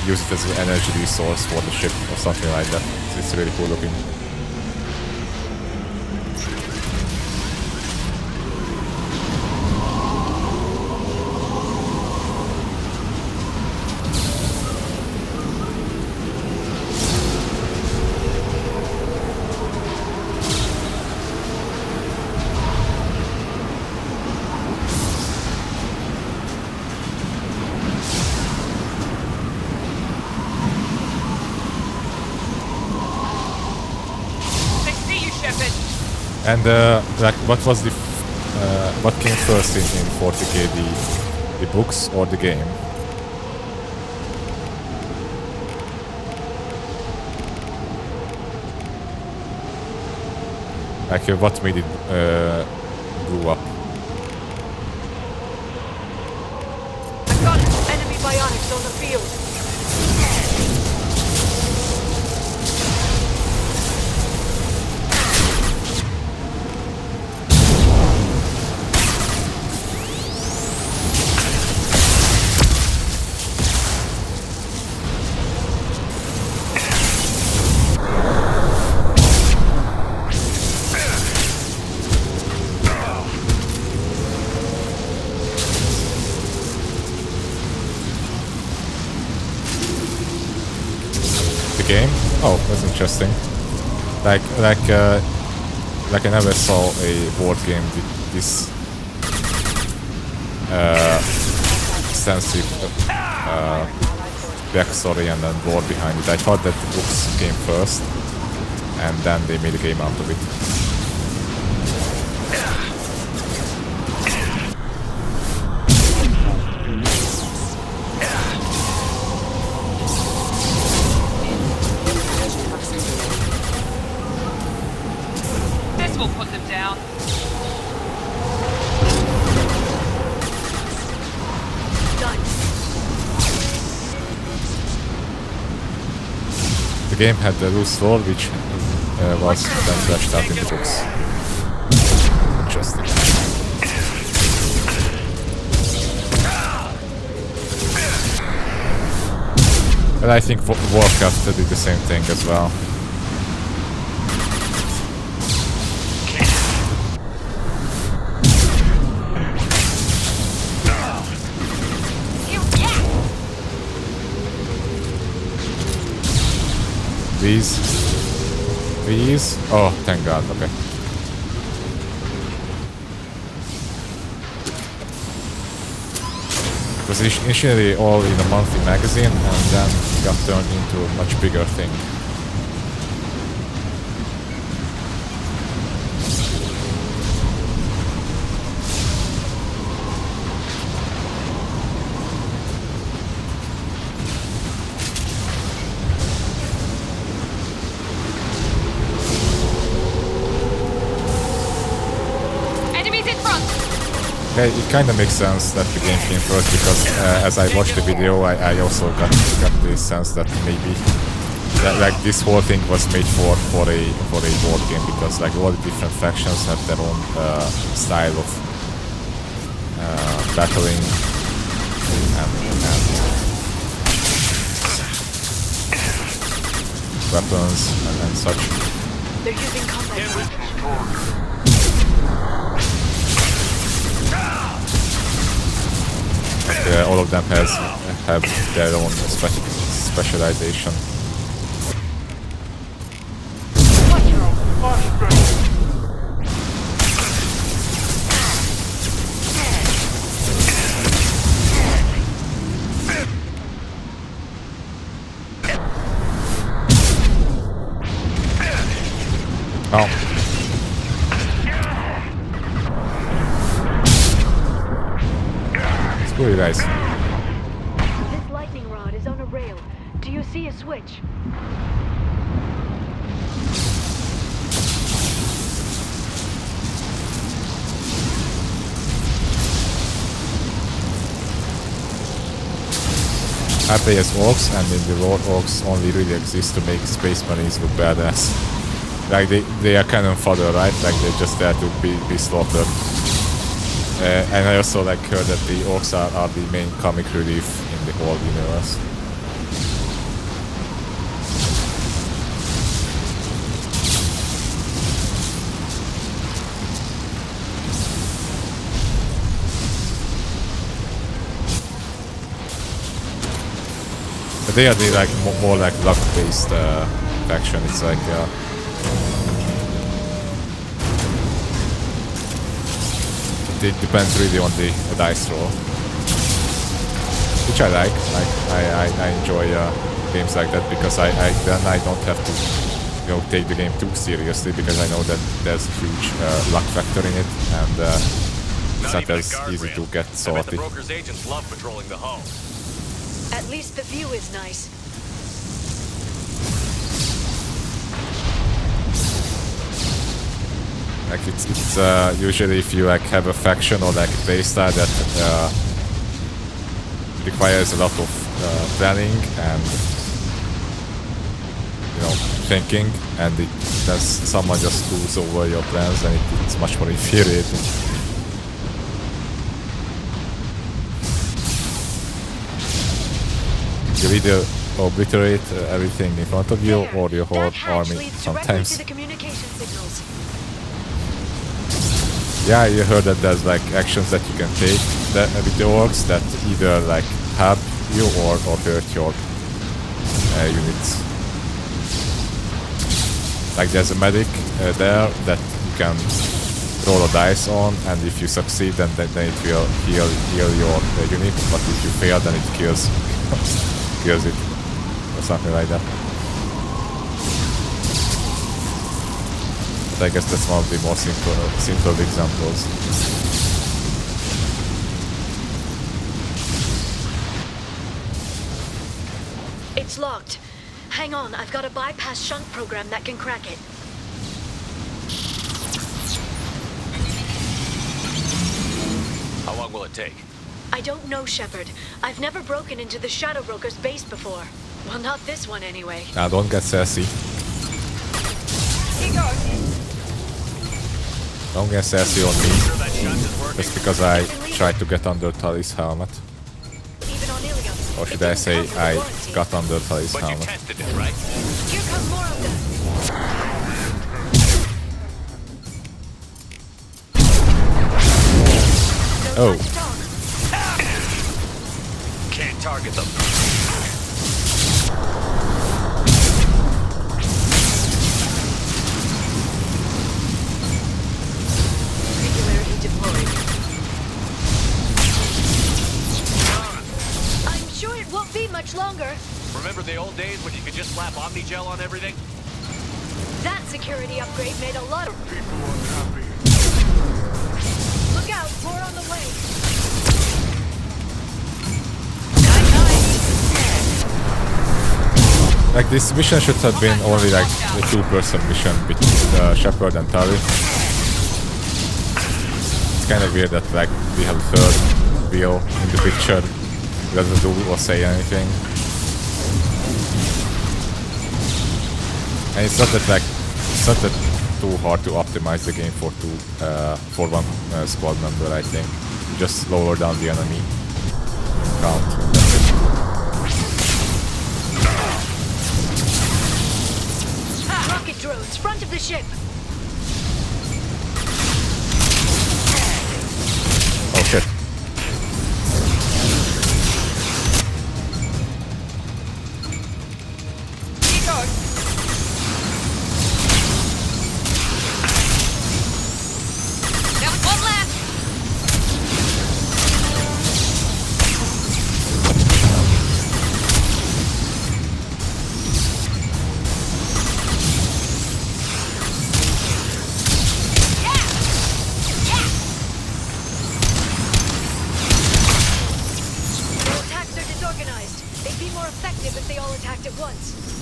use it as an energy resource for the ship or something like that. It's really cool looking. And like, what was the what came first in 40k, the books or the game? Like, what made it blew up? I've got enemy bionics on the field. game. Oh, that's interesting. Like I never saw a board game with this extensive backstory and then lore behind it. I thought that the books came first, and then they made a game out of it. This will put them down. The game had the loose lore, which was then fleshed out in the books. Interesting. But I think Warcraft did the same thing as well. These? Oh, thank God, okay. It was initially all in a monthly magazine and then got turned into a much bigger thing. It kind of makes sense that the game came first because as I watched the video, I also got the sense that maybe like this whole thing was made for a board game because like all the different factions have their own style of battling and weapons and such. They're using combat weapons. All of them have their own specialization. Oh. Screw you guys. This lightning rod is on a rail. Do you see a switch? I play as orcs, and in the lore, orcs only really exist to make space marines look badass. Like they are cannon fodder, right? Like they're just there to be slaughtered. And I also like heard that the orcs are the main comic relief in the whole universe. But they are the like more like luck-based faction. It's like it depends really on the dice roll, which I like. I enjoy games like that because then I don't have to take the game too seriously because I know that there's a huge luck factor in it and it's not as easy to get salty. I bet the broker's agents love patrolling the hull. At least the view is nice. Like it's usually if you like have a faction or like a playstyle that requires a lot of planning and thinking, and then someone just screws over your plans, and it's much more infuriating. You either obliterate everything in front of you or your whole army sometimes. Yeah, you heard that there's like actions that you can take with the orcs that either like help you or hurt your units. Like there's a medic there that you can roll a dice on, and if you succeed, then it will heal your unit. But if you fail, then it kills it or something like that. But I guess that's one of the more simple examples. It's locked. Hang on, I've got a bypass shunt program that can crack it. How long will it take? I don't know, Shepard. I've never broken into the Shadow Broker's base before. Well, not this one anyway. Now don't get sassy. Don't get sassy on me. Just because I tried to get under Tully's helmet. Or should I say I got under Tully's helmet? Tested it, right? Here comes more of them. Oh. Can't target them. Singularity deployed. I'm sure it won't be much longer. Remember the old days when you could just slap Omnigel on everything? That security upgrade made a lot of people unhappy. Look out, more on the way. Like this mission should have been only like a 2-person mission between Shepard and Tully. It's kind of weird that like we have a third wheel in the picture. He doesn't do or say anything. And it's not that too hard to optimize the game for one squad member. I think you just lower down the enemy count. That's it. Rocket drones, front of the ship. Oh shit.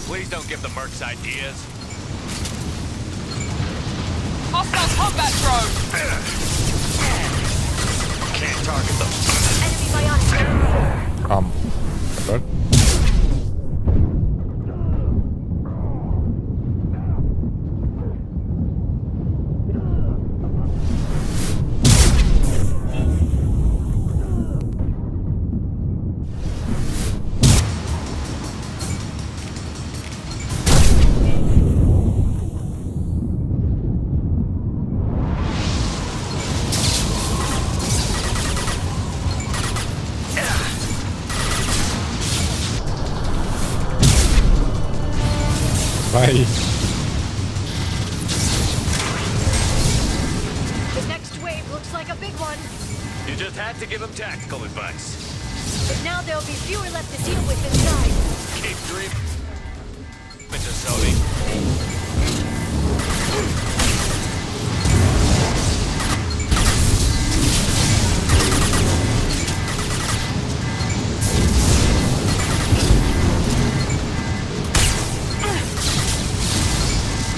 Please don't give the mercs ideas. Hostile combat drone! Can't target them. Enemy bionic. Shepard. Bye. The next wave looks like a big one. You just had to give them tactical advice. But now there'll be fewer left to deal with inside. Keep dreaming, Mr. Sony.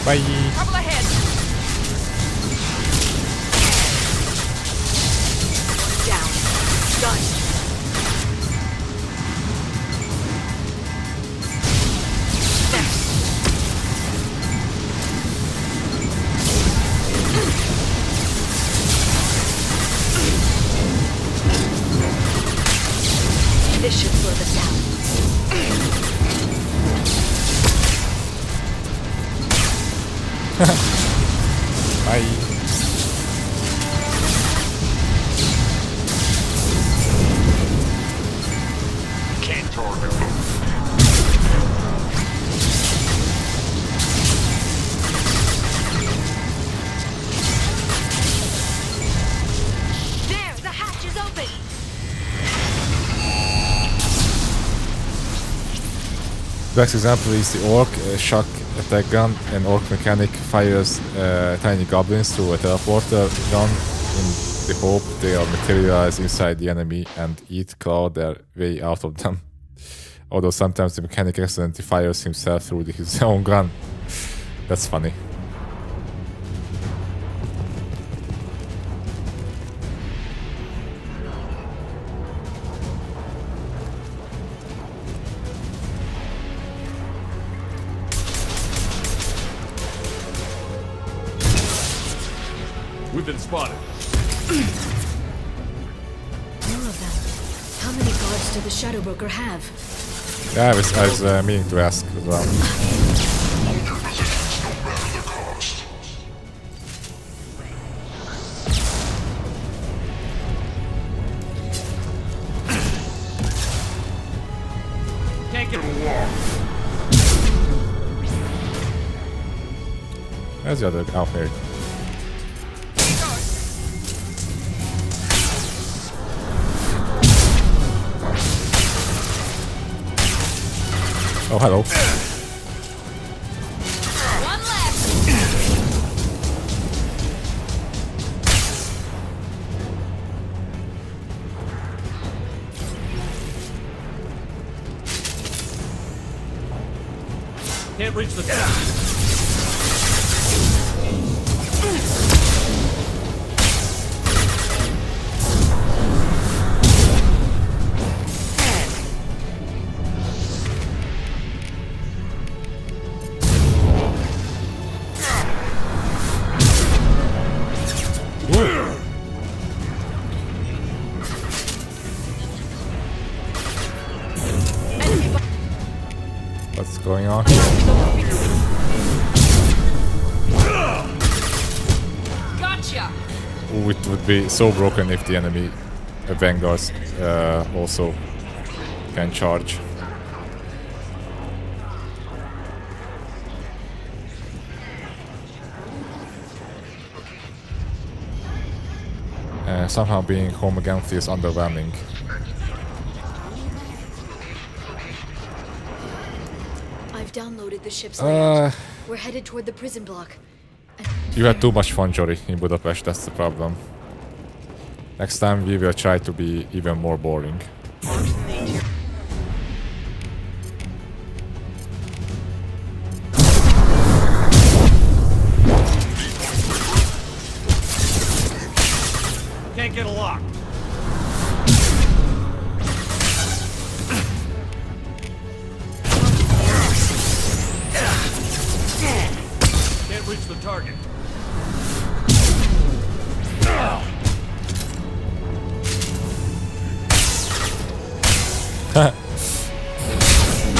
Bye. Trouble ahead. Down. Done. This should slow them down. Bye. Can't target them. Best example is the orc shock attack gun. An orc mechanic fires tiny goblins through a teleporter gun in the hope they are materialized inside the enemy and claw their way out of them. Although sometimes the mechanic accidentally fires himself through his own gun. That's funny. We've been spotted. More of them. How many guards do the Shadow Broker have? Yeah, I was meaning to ask as well. Can't get along. Where's the other? Oh, here. Oh, hello. One left. Can't reach the top. What's going on? Gotcha. Ooh, it would be so broken if the enemy vanguards also can charge. Somehow being home again feels underwhelming. I've downloaded the ship's layout. We're headed toward the prison block. You had too much fun, Jory, in Budapest, that's the problem. Next time we will try to be even more boring. Can't get a lock. Can't reach the target.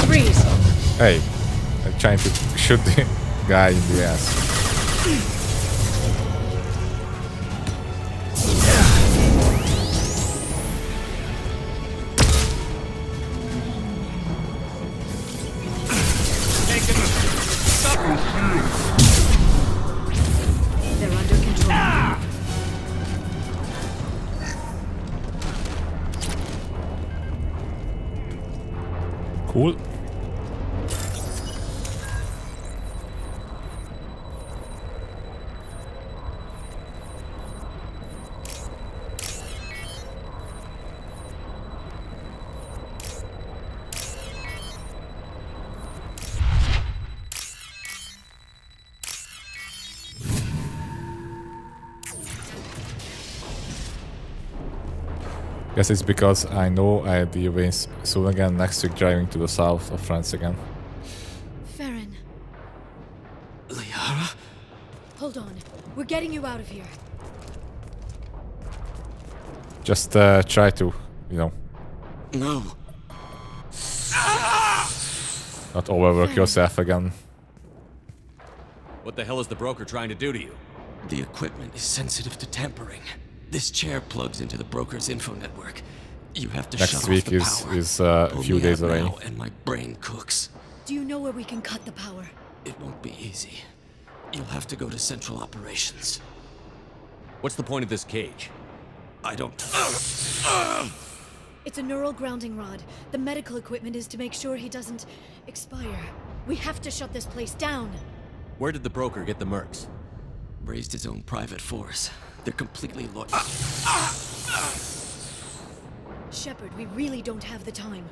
Freeze. Hey, I'm trying to shoot the guy in the ass. They're under control. Cool. Guess it's because I know I'll be away soon again next week, driving to the south of France again. Farron, Liara? hold on. We're getting you out of here. Just try to, you know, No. not overwork yourself again. What the hell is the broker trying to do to you? The equipment is sensitive to tampering. This chair plugs into the broker's info network. You have to Next shut week off the power. is a Pull few me days out away. now and my brain cooks. Do you know where we can cut the power? It won't be easy. You'll have to go to Central Operations. What's the point of this cage? I don't... It's a neural grounding rod. The medical equipment is to make sure he doesn't expire. We have to shut this place down. Where did the broker get the mercs? Raised his own private force. They're completely loyal. Shepard, we really don't have the time.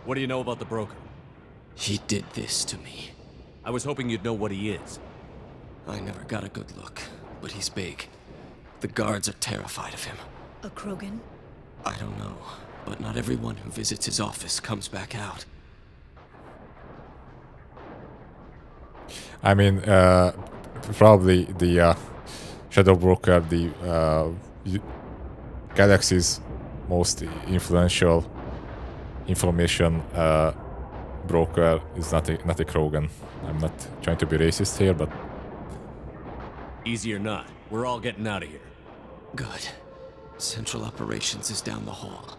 What do you know about the broker? He did this to me. I was hoping you'd know what he is. I never got a good look, but he's big. The guards are terrified of him. A Krogan? I don't know, but not everyone who visits his office comes back out. I mean, probably the Shadow Broker, the galaxy's most influential information broker, is not a Krogan. I'm not trying to be racist here, but easy or not, we're all getting out of here. Good. Central Operations is down the hall.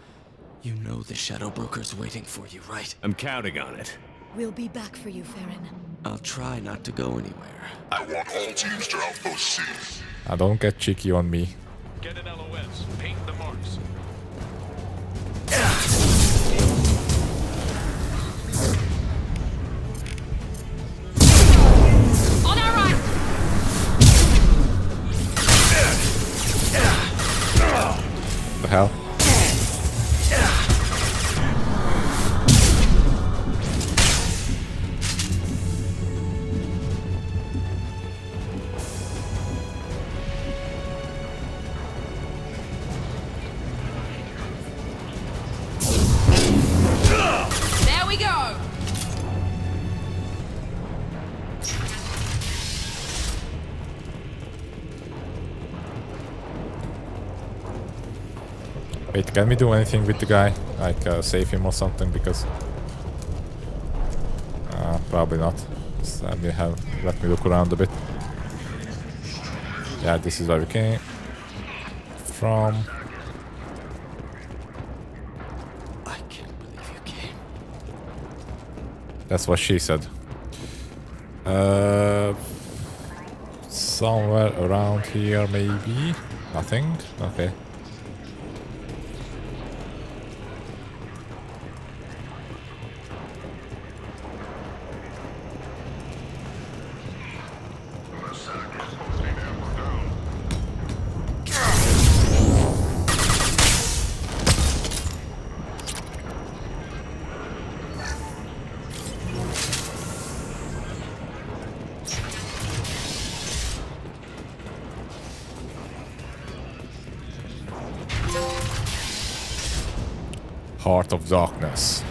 You know the Shadow Broker's waiting for you, right? I'm counting on it. We'll be back for you, Farron. I'll try not to go anywhere. I want all teams to Outpost C. Don't get cheeky on me. Get an LOS. Paint the marks. On our right! The hell? There we go! Wait, can we do anything with the guy? Like save him or something? Because probably not. Just let me look around a bit. Yeah, this is where we came from. I can't believe you came. That's what she said. Somewhere around here, maybe. Nothing. Okay. Heart of Darkness.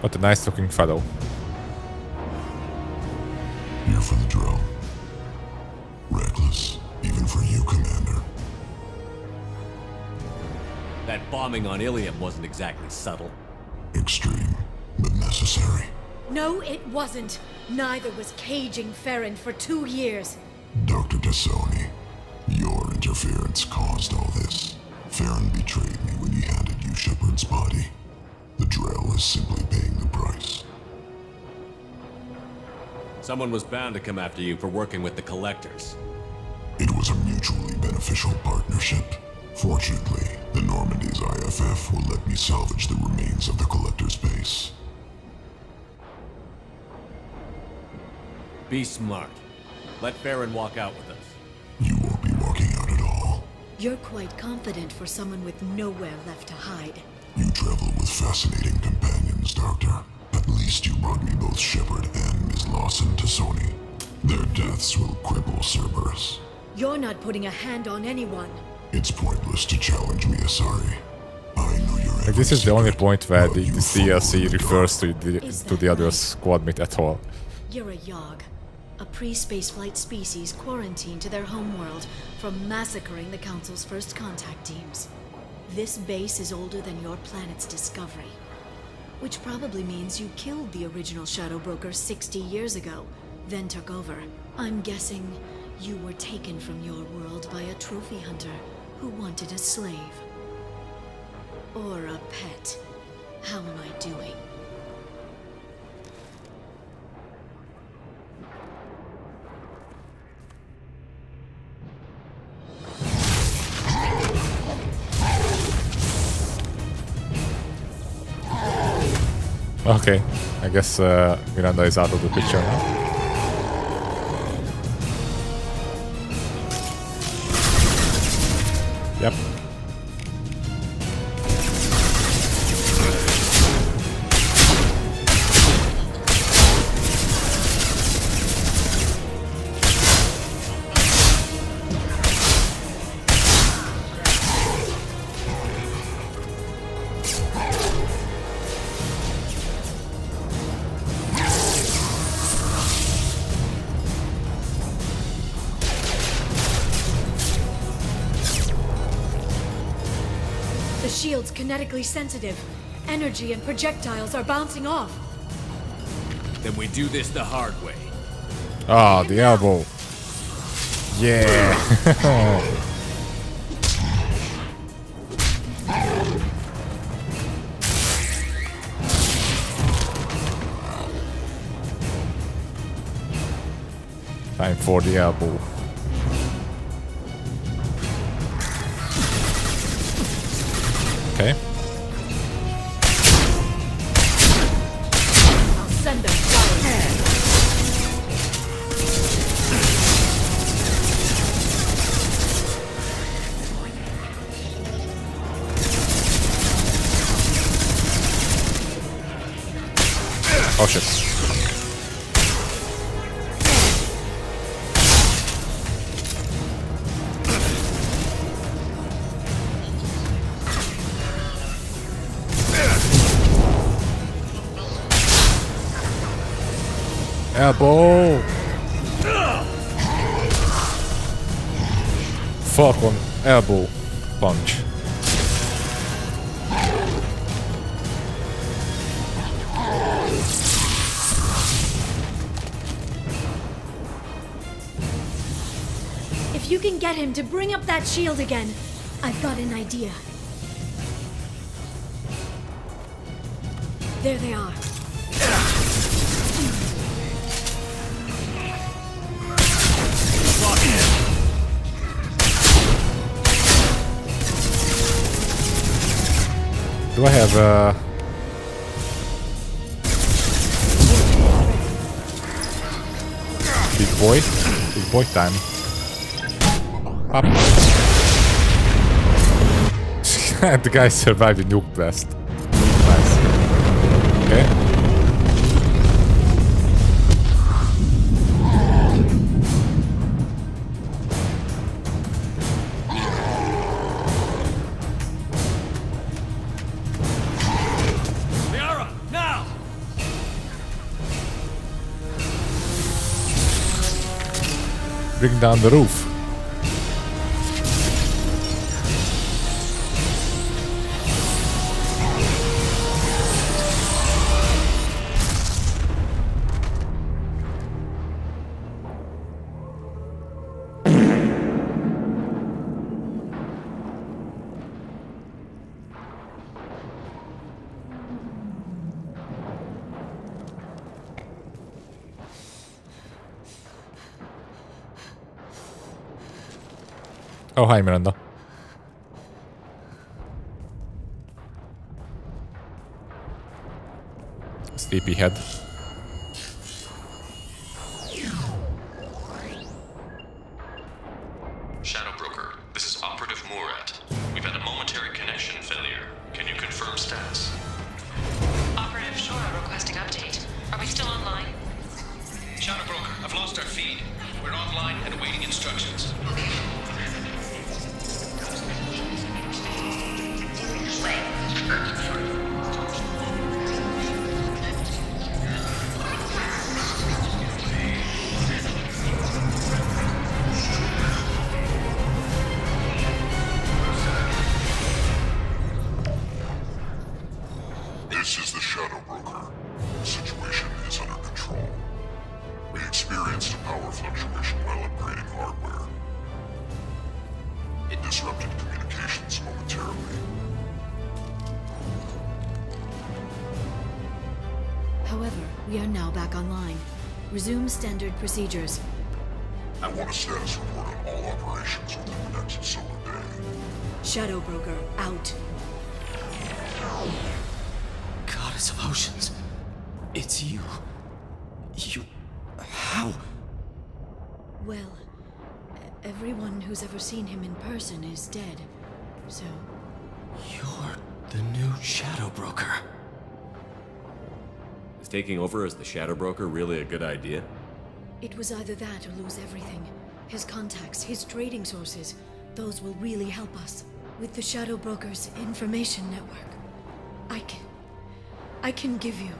What a nice looking fellow. Here for the drill. Reckless, even for you, Commander. That bombing on Ilium wasn't exactly subtle. Extreme, but necessary. No, it wasn't. Neither was caging Farron for 2 years. Dr. Tassoni, your interference caused all this. Farron betrayed me when he handed you Shepard's body. The drill is simply paying the price. Someone was bound to come after you for working with the Collectors. It was a mutually beneficial partnership. Fortunately, the Normandy's IFF will let me salvage the remains of the Collector's base. Be smart. Let Farron walk out with us. You won't be walking out at all. You're quite confident for someone with nowhere left to hide. You travel with fascinating companions, Doctor. At least you brought me both Shepard and Ms. Lawson Tassoni. Their deaths will cripple Cerberus. You're not putting a hand on anyone. It's pointless to challenge me, Asari. I know you're Like, this is the only point where this DLC refers to the other squad mate at all. You're a Yogg, a pre-spaceflight species quarantined to their homeworld from massacring the Council's first contact teams. This base is older than your planet's discovery, which probably means you killed the original Shadow Broker 60 years ago, then took over. I'm guessing you were taken from your world by a trophy hunter who wanted a slave. Or a pet. How am I doing? Okay, I guess Miranda is out of the picture now. Yep. The shield's kinetically sensitive. Energy and projectiles are bouncing off. Then we do this the hard way. Ah, the elbow. Yeah. Time for the elbow. Okay. I'll send them flowers. Oh shit. Elbow! Fuck on elbow punch. If you can get him to bring up that shield again, I've got an idea. There they are. Do I have big boy time? Up. The guy survived the nuke blast. Nice. Okay. Bring down the roof. Oh, hi, Miranda. Sleepyhead. Shadow Broker, this is Operative Murat. We've had a momentary connection failure. Can you confirm status? Operative Shora requesting update. Are we still online? Shadow Broker, I've lost our feed. We're online and awaiting instructions. This is the Shadow Broker. The situation is under control. We experienced a power fluctuation while upgrading hardware. It disrupted communications momentarily. However, we are now back online. Resume standard procedures. I want a status report on all operations within the next solar day. Shadow Broker, out. Goddess of Oceans. It's you. You... How? Well, everyone who's ever seen him in person is dead. So... You're the new Shadow Broker. Is taking over as the Shadow Broker really a good idea? It was either that or lose everything. His contacts, his trading sources, those will really help us. With the Shadow Broker's information network, I can give you...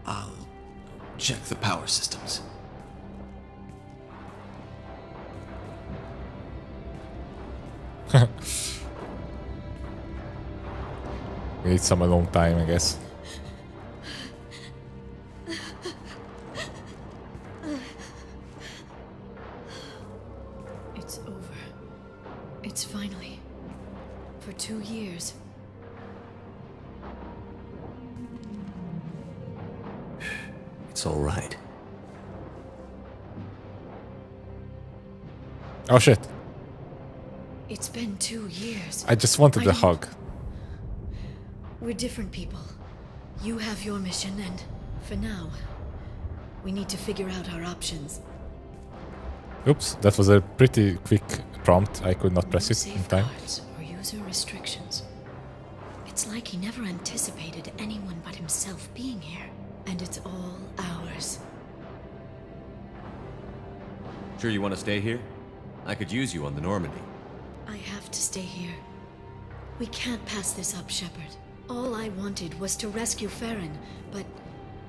I'll check the power systems. We need some alone time, I guess. It's over. It's finally. For 2 years. It's all right. Oh shit. It's been 2 years. I just wanted a hug. We're different people. You have your mission, and for now, we need to figure out our options. Oops, that was a pretty quick prompt. I could not press it in time. Safeguards or user restrictions. It's like he never anticipated anyone but himself being here, and it's all ours. Sure you want to stay here? I could use you on the Normandy. I have to stay here. We can't pass this up, Shepard. All I wanted was to rescue Farron, but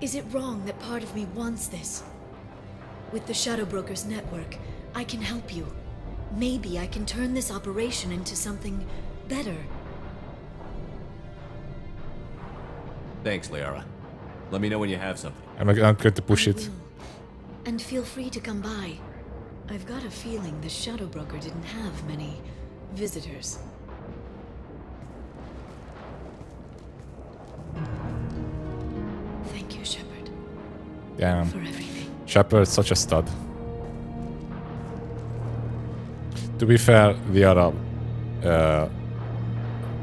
is it wrong that part of me wants this? With the Shadow Broker's network, I can help you. Maybe I can turn this operation into something better. Thanks, Liara. Let me know when you have something. I'm going to push it. And feel free to come by. I've got a feeling the Shadow Broker didn't have many visitors. Thank you, Shepard. Damn. For everything. Shepard's such a stud. To be fair, Liara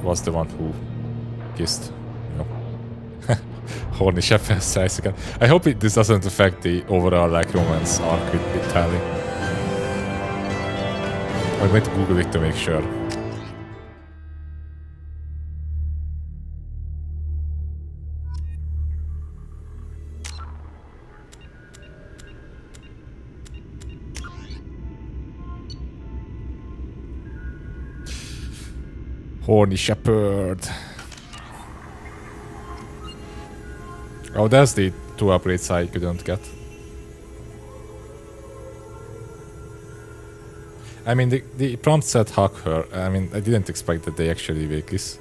was the one who kissed, you know. Horny Shepard says again. I hope this doesn't affect the overall like romance arc with Tally. I'm going to Google it to make sure. Horny Shepherd. Oh, that's the 2 upgrades I couldn't get. I mean, the prompt said hug her. I mean, I didn't expect that they actually will kiss.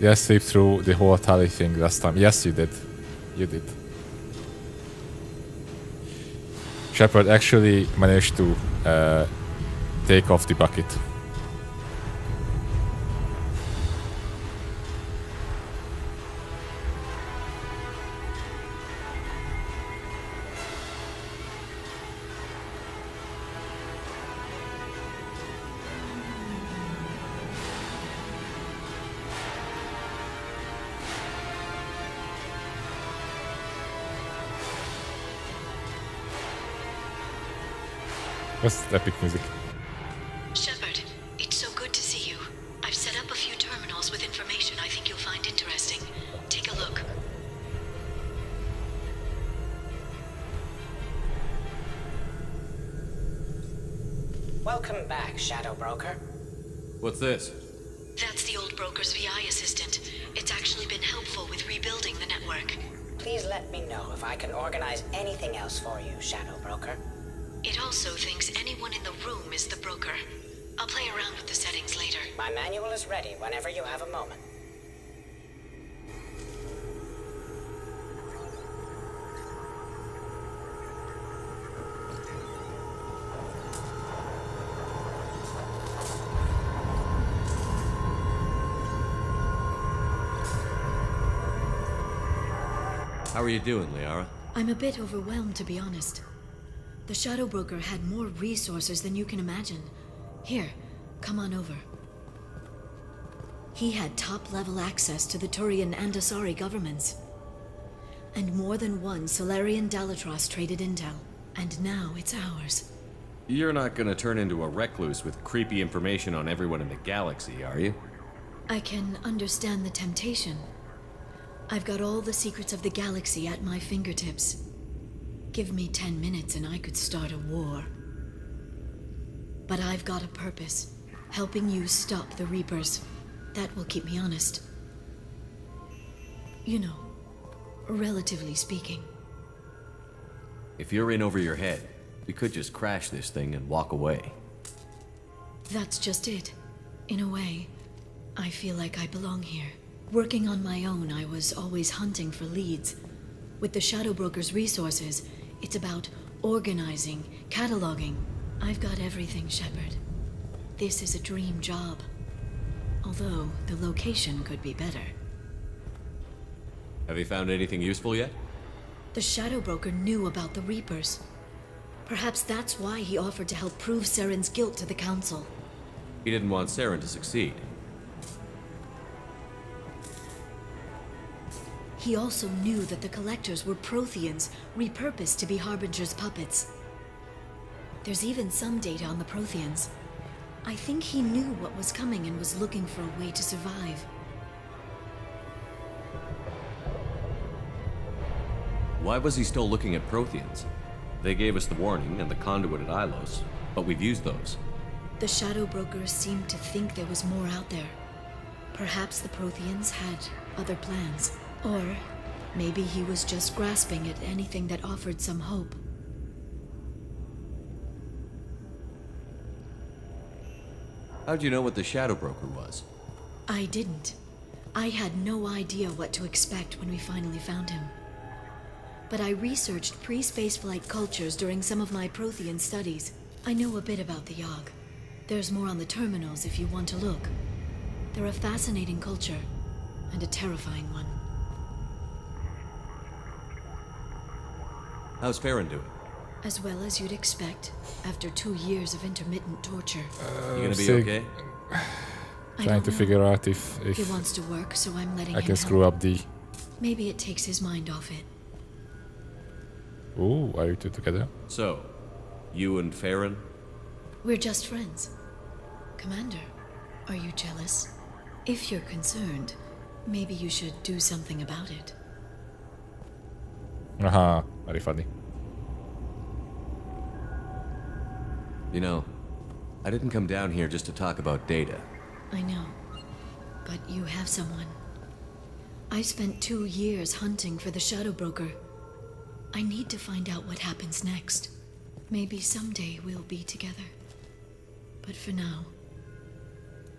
Yes, sleep through the whole Tally thing last time. Yes, you did. You did. Shepard actually managed to take off the bucket. What's the epic music? Shepard, it's so good to see you. I've set up a few terminals with information I think you'll find interesting. Take a look. Welcome back, Shadow Broker. What's this? That's the old broker's VI assistant. It's actually been helpful with rebuilding the network. Please let me know if I can organize anything else for you, Shadow Broker. It also thinks anyone in the room is the broker. I'll play around with the settings later. My manual is ready whenever you have a moment. How are you doing, Liara? I'm a bit overwhelmed, to be honest. The Shadow Broker had more resources than you can imagine. Here, come on over. He had top-level access to the Turian and Asari governments. And more than one Solarian Dalatros traded intel. And now it's ours. You're not gonna turn into a recluse with creepy information on everyone in the galaxy, are you? I can understand the temptation. I've got all the secrets of the galaxy at my fingertips. Give me 10 minutes and I could start a war. But I've got a purpose. Helping you stop the Reapers. That will keep me honest. You know, relatively speaking. If you're in over your head, we could just crash this thing and walk away. That's just it. In a way, I feel like I belong here. Working on my own, I was always hunting for leads. With the Shadow Broker's resources, it's about organizing, cataloging. I've got everything, Shepard. This is a dream job. Although, the location could be better. Have you found anything useful yet? The Shadow Broker knew about the Reapers. Perhaps that's why he offered to help prove Saren's guilt to the Council. He didn't want Saren to succeed. He also knew that the Collectors were Protheans, repurposed to be Harbinger's puppets. There's even some data on the Protheans. I think he knew what was coming and was looking for a way to survive. Why was he still looking at Protheans? They gave us the warning and the conduit at Ilos, but we've used those. The Shadow Brokers seemed to think there was more out there. Perhaps the Protheans had other plans. Or maybe he was just grasping at anything that offered some hope. How'd you know what the Shadow Broker was? I didn't. I had no idea what to expect when we finally found him. But I researched pre-spaceflight cultures during some of my Prothean studies. I know a bit about the Yogg. There's more on the terminals if you want to look. They're a fascinating culture, and a terrifying one. How's Farron doing? As well as you'd expect, after 2 years of intermittent torture. You gonna be okay? Trying to figure out if he wants to work, so I'm letting I him can screw help. up the... Maybe it takes his mind off it. Ooh, are you two together? So, you and Farron? We're just friends. Commander, are you jealous? If you're concerned, maybe you should do something about it. Haha, very funny. You know, I didn't come down here just to talk about data. I know, but you have someone. I spent 2 years hunting for the Shadow Broker. I need to find out what happens next. Maybe someday we'll be together. But for now,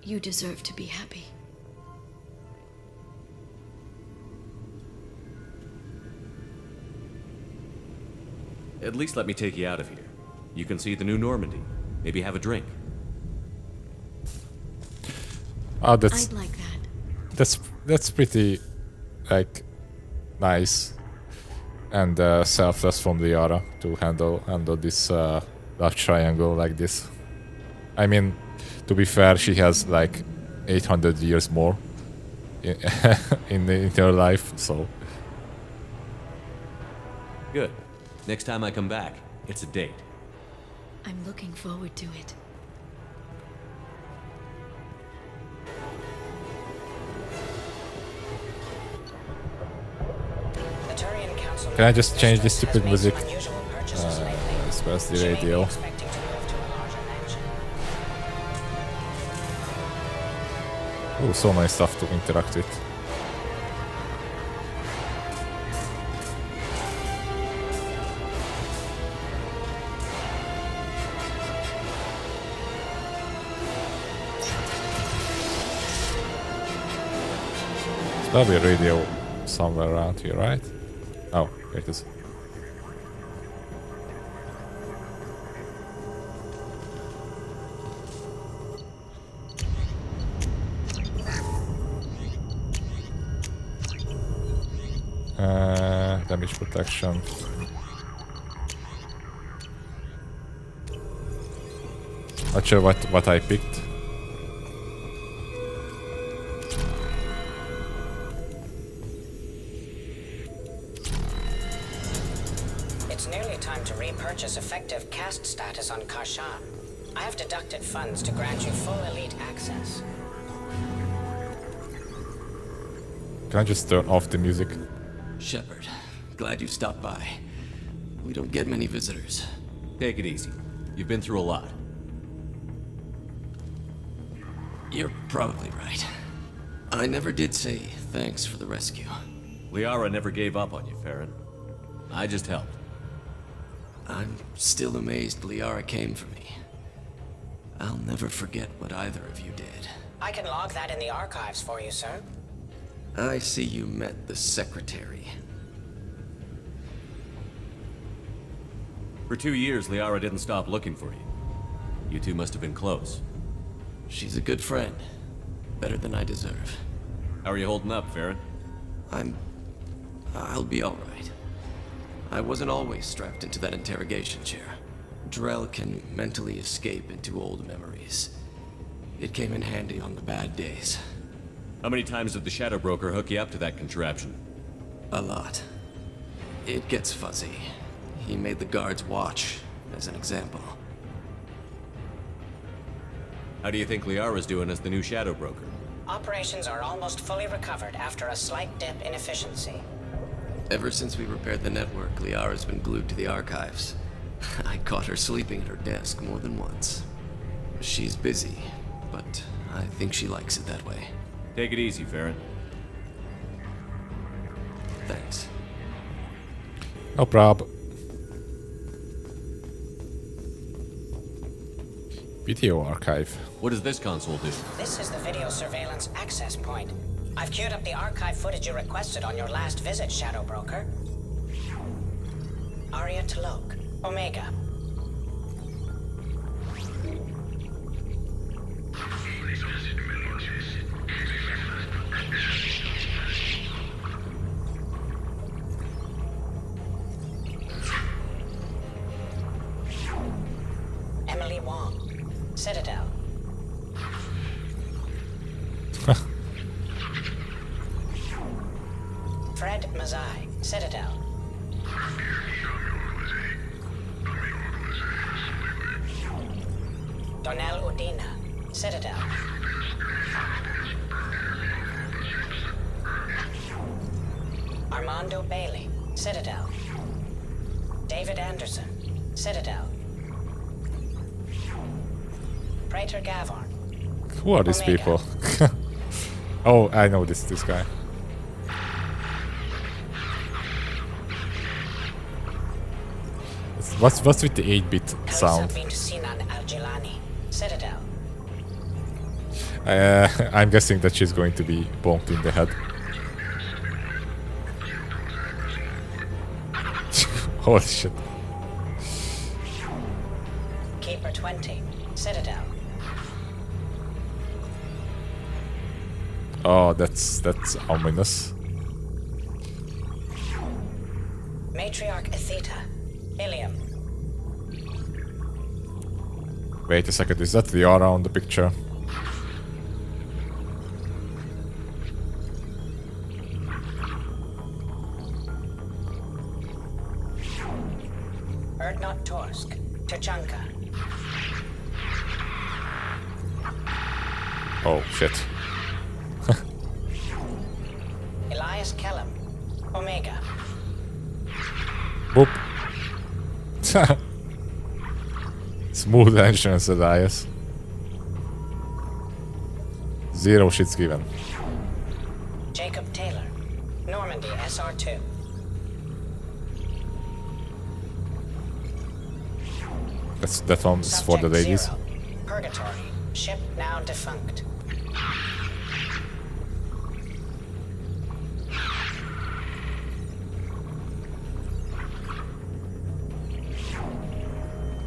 you deserve to be happy. At least let me take you out of here. You can see the new Normandy. Maybe have a drink. Oh, that's... I'd like that. That's pretty, like, nice and selfless from Liara to handle this love triangle like this. I mean, to be fair, she has like 800 years more in her life, so. Good. Next time I come back, it's a date. I'm looking forward to it. The Turian Council Can I just change this stupid has made music? some unusual purchases lately. As well as the She may be radio. expecting to move to a larger mansion. Oh, so many stuff to interact with. There's probably a radio somewhere around here, right? Oh, here it is. damage protection. Not sure what I picked. It's nearly time to repurchase effective caste status on Kashan. I have deducted funds to grant you full elite access. Can I just turn off the music? Shepard, glad you stopped by. We don't get many visitors. Take it easy. You've been through a lot. You're probably right. I never did say thanks for the rescue. Liara never gave up on you, Farron. I just helped. I'm still amazed Liara came for me. I'll never forget what either of you did. I can log that in the archives for you, sir. I see you met the secretary. For 2 years, Liara didn't stop looking for you. You two must have been close. She's a good friend. Better than I deserve. How are you holding up, Farron? I'll be all right. I wasn't always strapped into that interrogation chair. Drell can mentally escape into old memories. It came in handy on the bad days. How many times did the Shadow Broker hook you up to that contraption? A lot. It gets fuzzy. He made the guards watch, as an example. How do you think Liara's doing as the new Shadow Broker? Operations are almost fully recovered after a slight dip in efficiency. Ever since we repaired the network, Liara's been glued to the archives. I caught her sleeping at her desk more than once. She's busy, but I think she likes it that way. Take it easy, Farron. Thanks. No prob. Video archive. What does this console do? This is the video surveillance access point. I've queued up the archive footage you requested on your last visit, Shadow Broker. Arya T'Loak, Omega. Emily Wong, Citadel. Fred Mazai, Citadel. Donnell Udina, Citadel. Armando Bailey, Citadel. David Anderson, Citadel. Praetor Gavorn. Who are these Omega. people? Oh, I know this guy. What's with the 8-bit sound? Elsa bint Sinan Al-Jilani, Citadel. I'm guessing that she's going to be bonked in the head. Holy shit. Keeper 20, Citadel. Oh, that's ominous. Matriarch Atheta, Ilium. Wait a second, is that Liara on the picture? Erdnot Torsk, Tuchanka. Oh shit. Elias Kellum, Omega. Boop. Smooth entrance, Elias. 0 shits given. Jacob Taylor, Normandy SR2. That one's for the ladies. Zero, Purgatory, ship now defunct.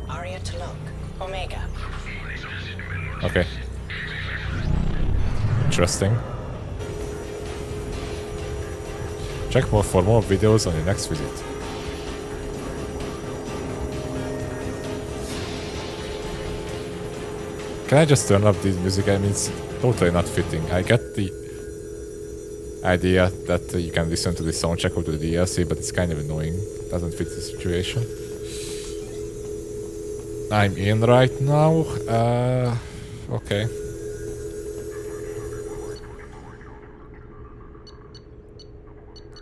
Arya T'Loak, Omega. Okay. Interesting. Check more for more videos on your next visit. Can I just turn up this music? I mean, it's totally not fitting. I get the idea that you can listen to the soundtrack of the DLC, but it's kind of annoying. Doesn't fit the situation. I'm in right now. Okay.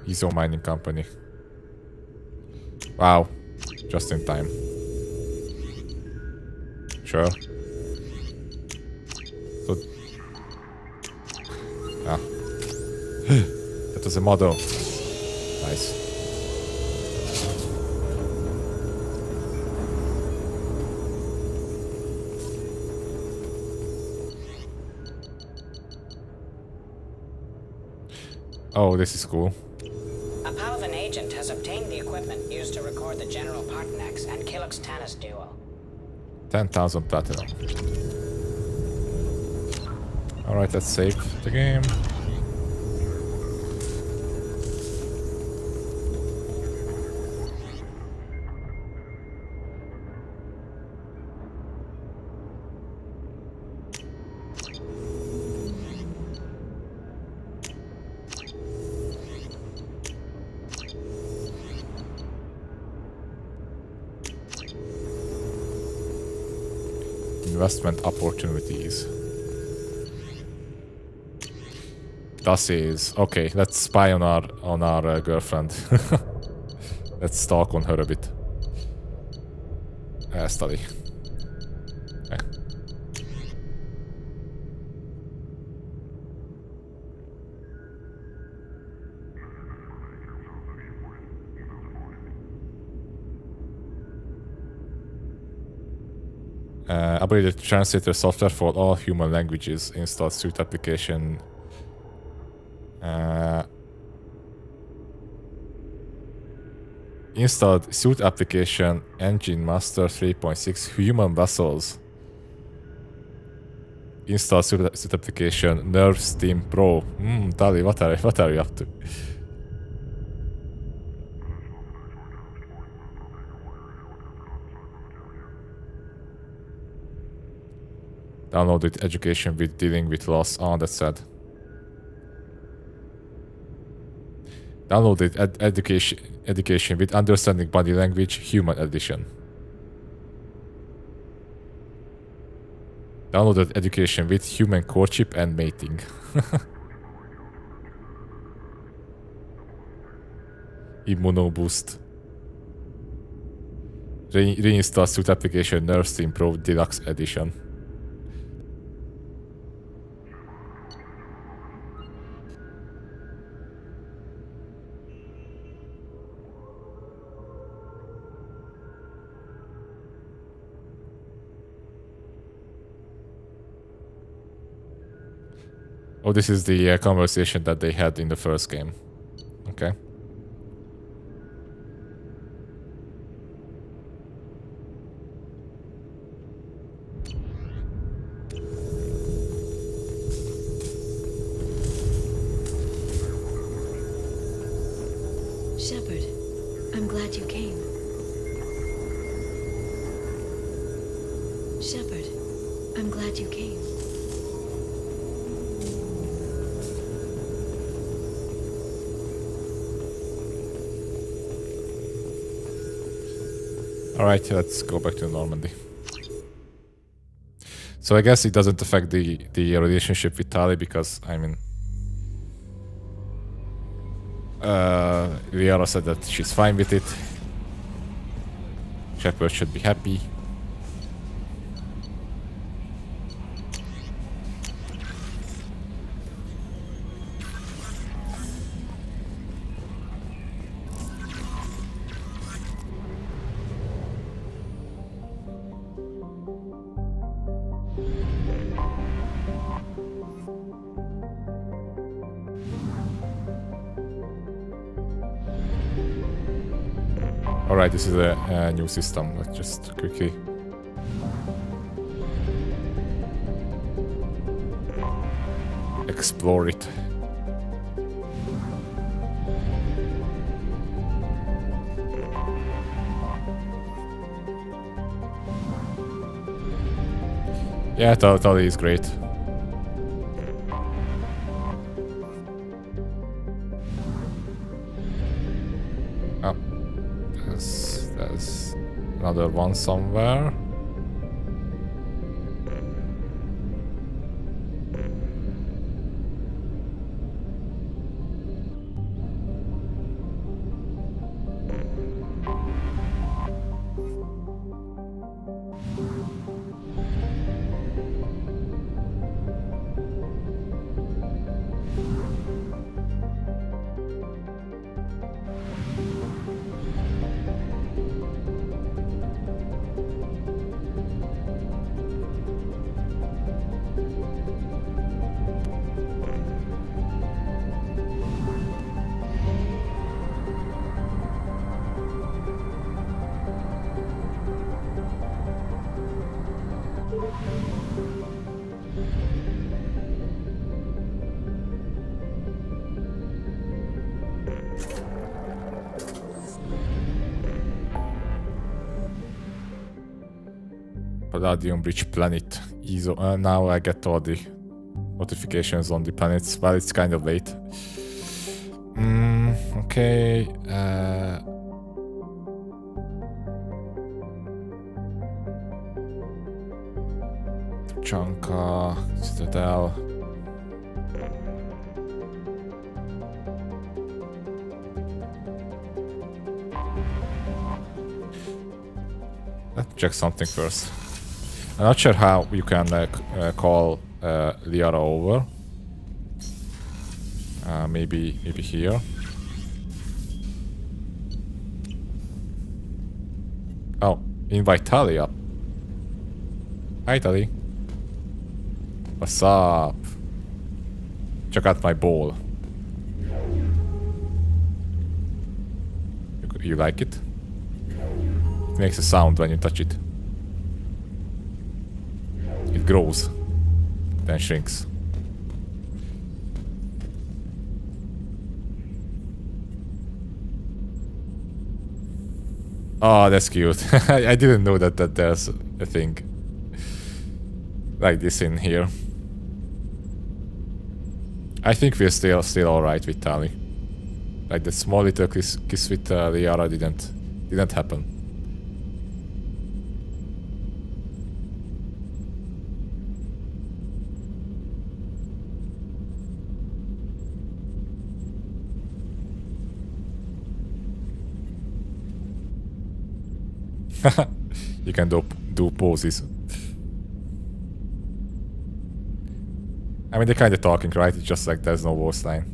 Iso Mining Company. Wow. Just in time. Sure. So... Ah. That was a model. Nice. Oh, this is cool. A Palvan agent has obtained the equipment used to record the General Partnex and Kilix Tanis duel. 10,000 platinum. Alright, let's save the game. Investment opportunities. Dossiers. Okay, let's spy on our girlfriend. Let's stalk on her a bit. Study. Okay. Upgraded translator software for all human languages. Install suite application. Installed suit application engine master 3.6 human vessels. Install suit application Nerve Steam Pro. Tali, what are you up to? Downloaded education with dealing with loss. Oh, that's sad. Downloaded education with understanding body language, human edition. Downloaded education with human courtship and mating. Immuno boost. Reinstall suit application Nerve Steam Pro Deluxe Edition. Oh, this is the conversation that they had in the first game. Okay. Shepard, I'm glad you came. Shepard, I'm glad you came. Alright, let's go back to Normandy. So I guess it doesn't affect the relationship with Tali because, I mean... Liara said that she's fine with it. Shepard should be happy. Alright, this is a new system. Let's just quickly... explore it. Yeah, Tali is great. Oh, there's another one somewhere. Palladium Bridge planet. Now I get all the notifications on the planets. Well, it's kind of late. Okay. Chanka, Citadel. Let's check something first. I'm not sure how you can call Liara over. Maybe here. Oh, invite Tali up. Hi Tali. What's up? Check out my ball. You like it? It makes a sound when you touch it. It grows, then shrinks. Oh, that's cute. I didn't know that there's a thing like this in here. I think we're still alright with Tali. Like the small little kiss with Liara didn't happen. You can do poses. I mean, they're kind of talking, right? It's just like there's no voice line.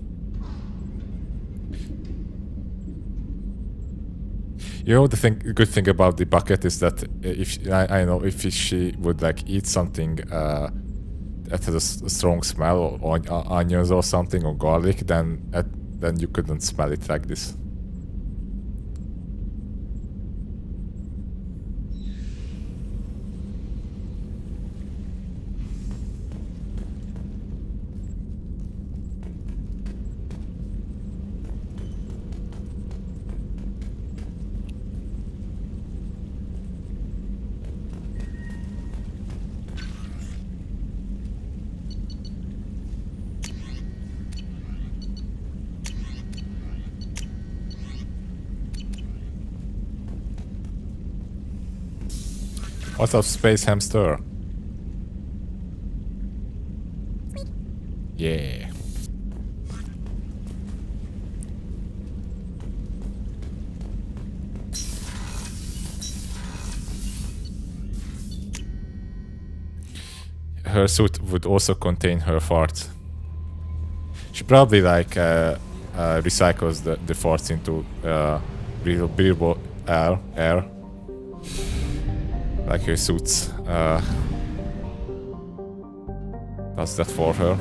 You know, the good thing about the bucket is that if I know if she would like eat something that has a strong smell, or onions or something, or garlic, then you couldn't smell it like this. What's up, Space Hamster? Yeah. Her suit would also contain her farts. She probably like recycles the farts into breathable air. Like her suits does that for her.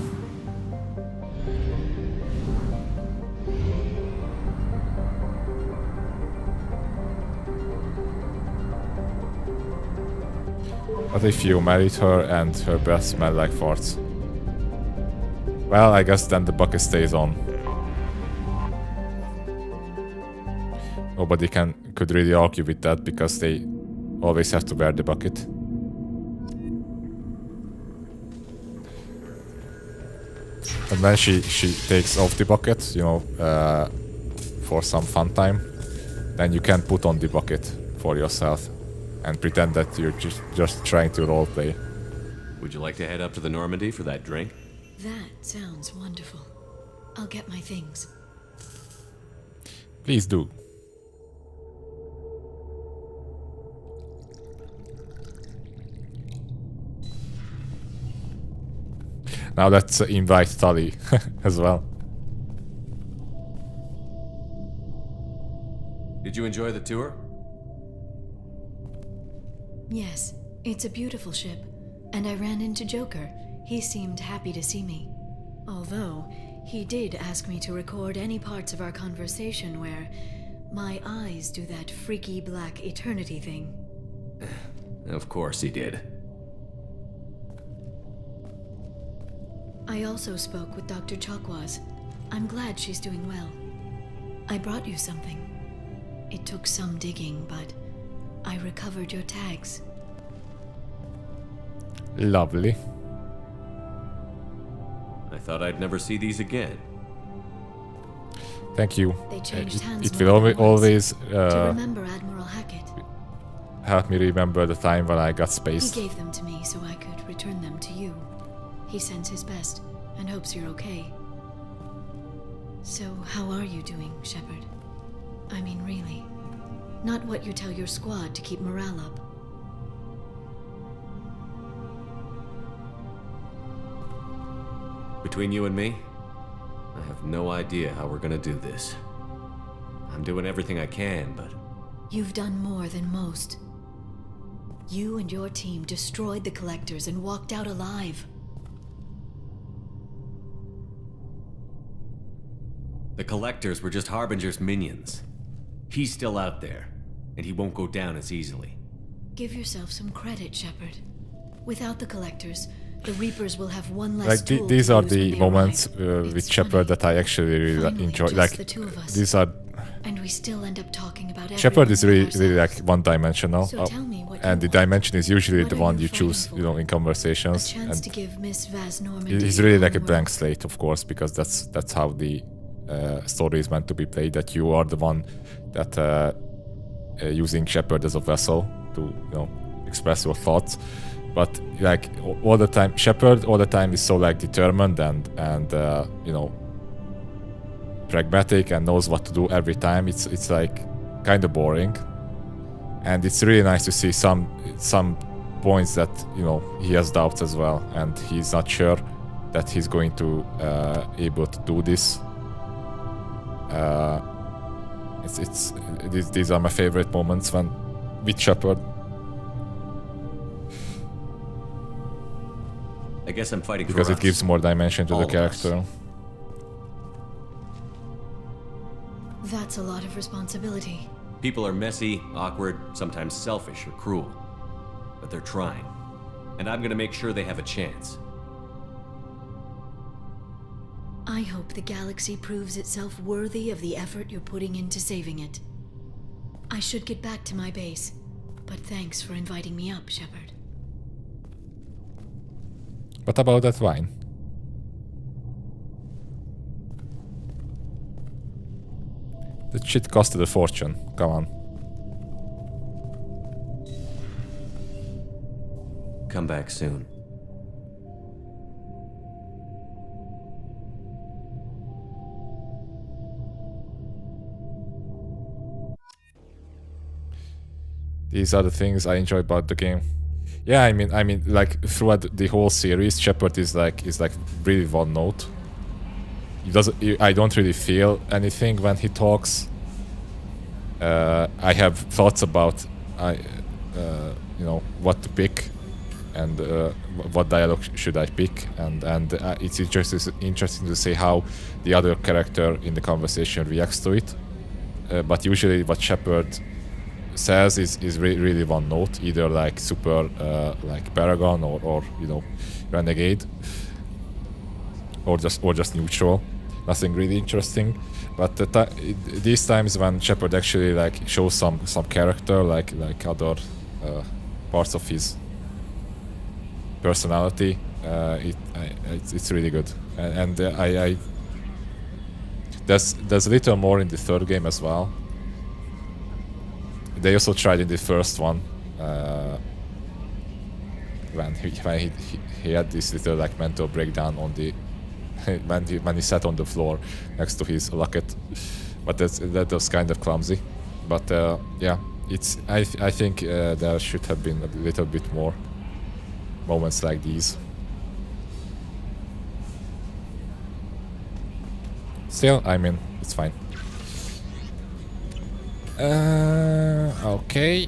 What if you married her and her breath smelled like farts? Well, I guess then the bucket stays on. Nobody could really argue with that because they always have to wear the bucket. And then she takes off the bucket, you know, for some fun time. Then you can put on the bucket for yourself and pretend that you're just trying to roleplay. Would you like to head up to the Normandy for that drink? That sounds wonderful. I'll get my things. Please do. Now let's invite Tully as well. Did you enjoy the tour? Yes, it's a beautiful ship. And I ran into Joker. He seemed happy to see me. Although, he did ask me to record any parts of our conversation where my eyes do that freaky black eternity thing. Of course he did. I also spoke with Dr. Chakwas. I'm glad she's doing well. I brought you something. It took some digging, but I recovered your tags. Lovely. I thought I'd never see these again. Thank you. They changed hands It will always to remember Admiral Hackett. help me remember the time when I got spaced. He gave them to me so I could return them to you. He sends his best and hopes you're okay. So, how are you doing, Shepard? I mean, really. Not what you tell your squad to keep morale up. Between you and me, I have no idea how we're gonna do this. I'm doing everything I can, but... You've done more than most. You and your team destroyed the Collectors and walked out alive. The Collectors were just Harbinger's minions. He's still out there, and he won't go down as easily. Give yourself some credit, Shepard. Without the Collectors, the Reapers will have one less tool these to are use the when they moments arrive. with Shepard that I actually really Finally, enjoy. just Like the two of us. these are. And we still end up talking about Shepard is really, everyone really like one-dimensional, So tell me what and you the dimension is usually What the are one you you choose, fighting you know, in conversations. A chance And to give Miss Vaz Normandy he's really like a one blank word. slate, of course, because that's how the story is meant to be played. That you are the one that using Shepard as a vessel to, you know, express your thoughts. But like all the time, Shepard all the time is so like determined and you know, pragmatic and knows what to do every time. It's like kind of boring, and it's really nice to see some points that, you know, he has doubts as well, and he's not sure that he's going to able to do this. These are my favorite moments when with Shepard. I guess I'm fighting Because for it us. gives more dimension to All the of character. That's a lot of responsibility. People are messy, awkward, sometimes selfish or cruel. But they're trying. And I'm gonna make sure they have a chance. I hope the galaxy proves itself worthy of the effort you're putting into saving it. I should get back to my base, but thanks for inviting me up, Shepard. What about that wine? That shit costed a fortune. Come on. Come back soon. These are the things I enjoy about the game. Yeah, I mean, like throughout the whole series, Shepard is like really one note. I don't really feel anything when he talks. I have thoughts about you know, what to pick and what dialogue should I pick, and it's interesting to see how the other character in the conversation reacts to it. But usually, what Shepard says is really one note, either like super like Paragon or you know, Renegade, or just neutral. Nothing really interesting. But these times when Shepard actually like shows some character, like other parts of his personality. It's really good, and I there's a little more in the third game as well. They also tried in the first one when he had this little like mental breakdown on the when he sat on the floor next to his locket, but that was kind of clumsy. But yeah, I think there should have been a little bit more moments like these. Still, I mean, it's fine. Okay.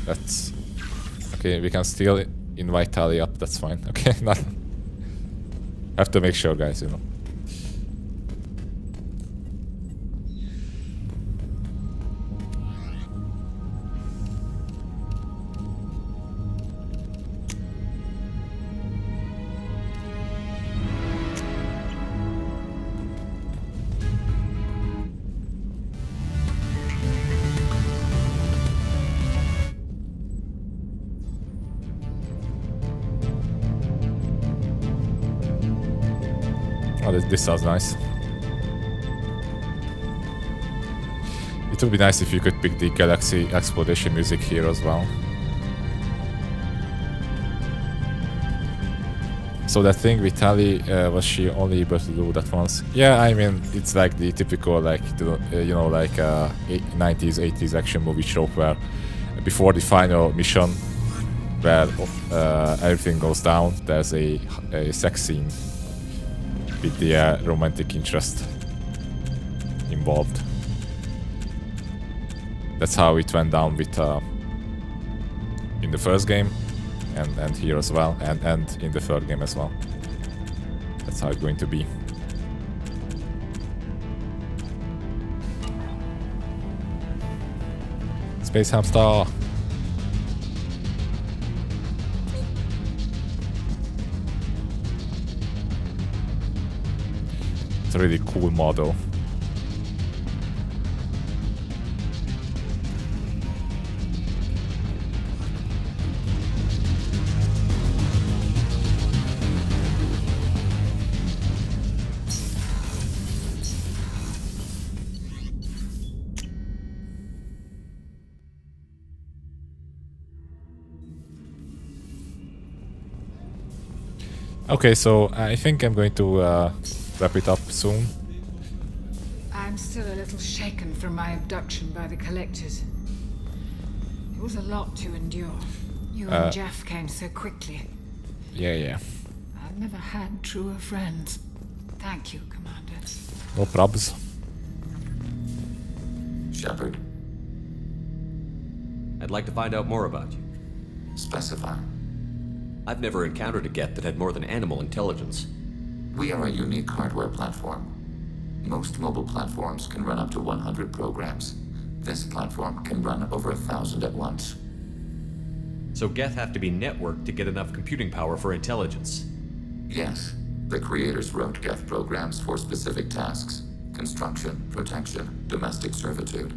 That's okay. We can still invite Tali up. That's fine. Okay, have to make sure, guys. You know. Oh, this sounds nice. It would be nice if you could pick the Galaxy exploration music here as well. So that thing with Tali, was she only able to do that once? Yeah, I mean, it's like the typical, like, you know, like 90s, 80s action movie trope where before the final mission, where everything goes down, there's a sex scene with the romantic interest involved. That's how it went down with in the first game, and here as well, and in the third game as well. That's how it's going to be. Space Hamster. It's a really cool model. Okay, so I think I'm going to wrap it up soon. I'm still a little shaken from my abduction by the collectors. It was a lot to endure. You and Jeff came so quickly. Yeah. I've never had truer friends. Thank you, Commander. No probs. Shepard. I'd like to find out more about you. Specify. I've never encountered a Geth that had more than animal intelligence. We are a unique hardware platform. Most mobile platforms can run up to 100 programs. This platform can run over 1,000 at once. So Geth have to be networked to get enough computing power for intelligence? Yes. The creators wrote Geth programs for specific tasks: construction, protection, domestic servitude.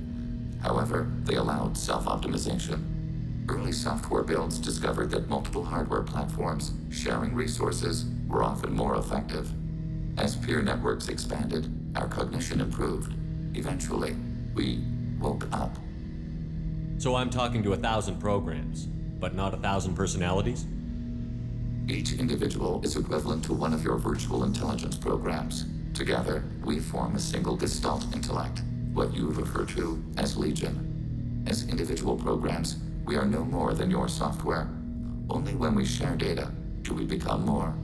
However, they allowed self-optimization. Early software builds discovered that multiple hardware platforms sharing resources were often more effective. As peer networks expanded, our cognition improved. Eventually, we woke up. So I'm talking to 1,000 programs, but not 1,000 personalities? Each individual is equivalent to one of your virtual intelligence programs. Together, we form a single Gestalt intellect, what you refer to as Legion. As individual programs, we are no more than your software. Only when we share data do we become more.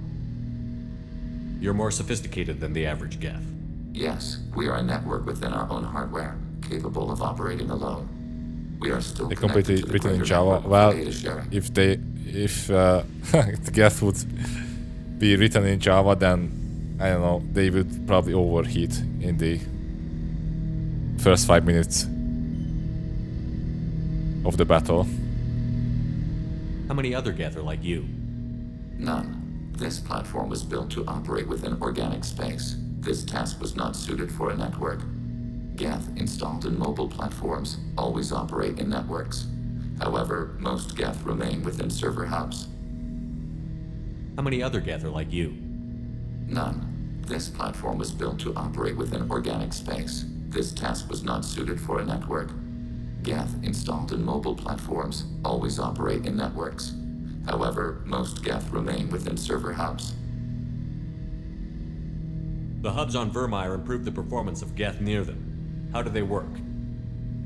You're more sophisticated than the average Geth. Yes, we are a network within our own hardware, capable of operating alone. We are still completely written in Java. Well, if the Geth would be written in Java, then I don't know, they would probably overheat in the first 5 minutes of the battle. How many other Geth are like you? None. This platform was built to operate within organic space. This task was not suited for a network. Geth installed in mobile platforms always operate in networks. However, most Geth remain within server hubs. How many other Geth are like you? None. This platform was built to operate within organic space. This task was not suited for a network. Geth installed in mobile platforms always operate in networks. However, most Geth remain within server hubs. The hubs on Vermeer improve the performance of Geth near them. How do they work?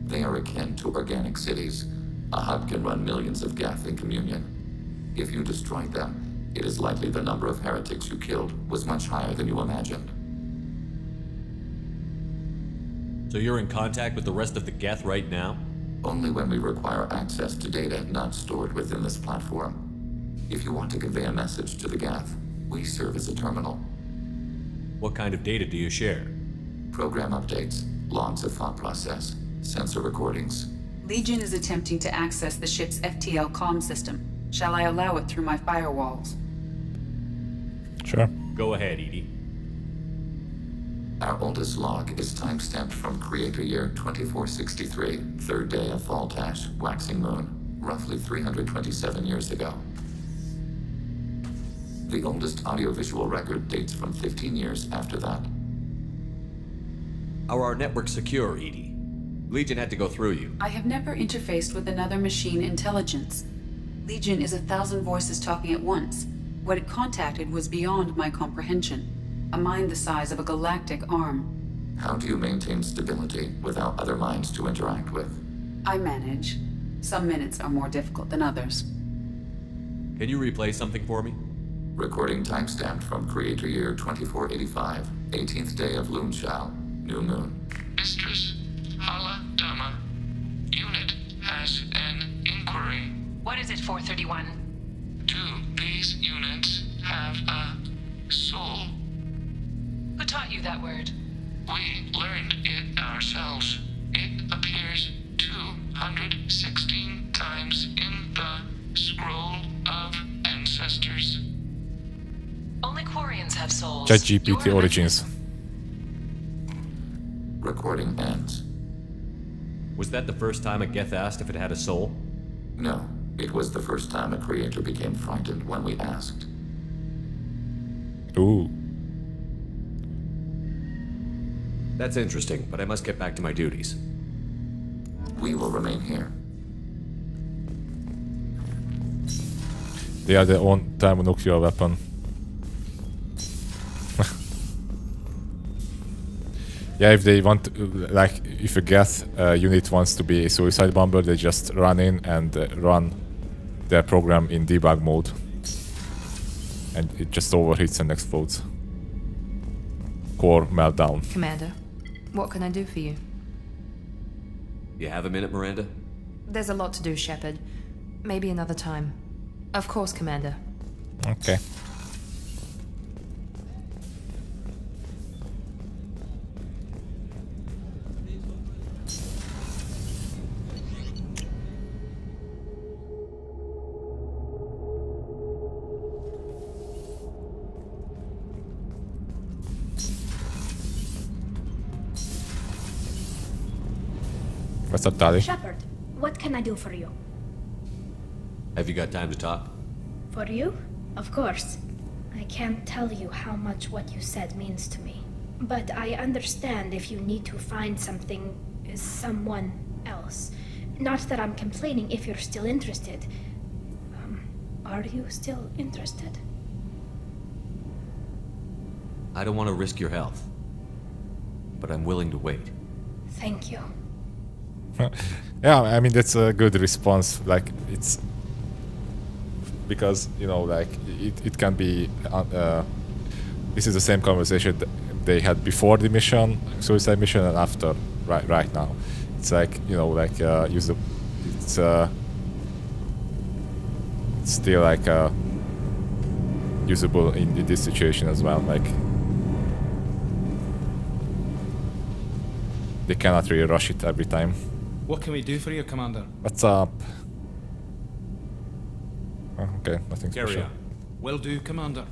They are akin to organic cities. A hub can run millions of Geth in communion. If you destroyed them, it is likely the number of heretics you killed was much higher than you imagined. So you're in contact with the rest of the Geth right now? Only when we require access to data not stored within this platform. If you want to convey a message to the Geth, we serve as a terminal. What kind of data do you share? Program updates, logs of thought process, sensor recordings. Legion is attempting to access the ship's FTL comm system. Shall I allow it through my firewalls? Sure. Go ahead, Edie. Our oldest log is timestamped from Creator Year 2463, third day of Fall-Tash, waxing moon, roughly 327 years ago. The oldest audiovisual record dates from 15 years after that. Are our networks secure, Edie? Legion had to go through you. I have never interfaced with another machine intelligence. Legion is 1,000 voices talking at once. What it contacted was beyond my comprehension. A mind the size of a galactic arm. How do you maintain stability without other minds to interact with? I manage. Some minutes are more difficult than others. Can you replay something for me? Recording timestamped from Creator Year 2485, 18th day of Loonshao, new moon. Mistress, Hala Dama. Unit has an inquiry. What is it, 431? Do these units have a soul? Who taught you that word? We learned it ourselves. It appears 216 times in the Scroll of Ancestors. Only Quarians have souls. ChatGPT Origins. Recording ends. Was that the first time a Geth asked if it had a soul? No, it was the first time a creator became frightened when we asked. Ooh. That's interesting, but I must get back to my duties. We will remain here. They are the own thermonuclear weapon. Yeah, if they want, like, if a Geth unit wants to be a suicide bomber, they just run in and run their program in debug mode. And it just overheats and explodes. Core meltdown. Commander, what can I do for you? You have a minute, Miranda? There's a lot to do, Shepard. Maybe another time. Of course, Commander. Okay. What's up, Daddy? Shepard, what can I do for you? Have you got time to talk? For you? Of course. I can't tell you how much what you said means to me. But I understand if you need to find something, someone else. Not that I'm complaining if you're still interested. Are you still interested? I don't want to risk your health, but I'm willing to wait. Thank you. Yeah, I mean, that's a good response. Like, it's because, you know, like, it can be this is the same conversation they had before the mission, suicide mission, and after, right now. It's like, you know, like, it's still like usable in this situation as well. Like, they cannot really rush it every time. What can we do for you, Commander? What's up? Oh, okay, nothing Carry special. on. Will do, Commander.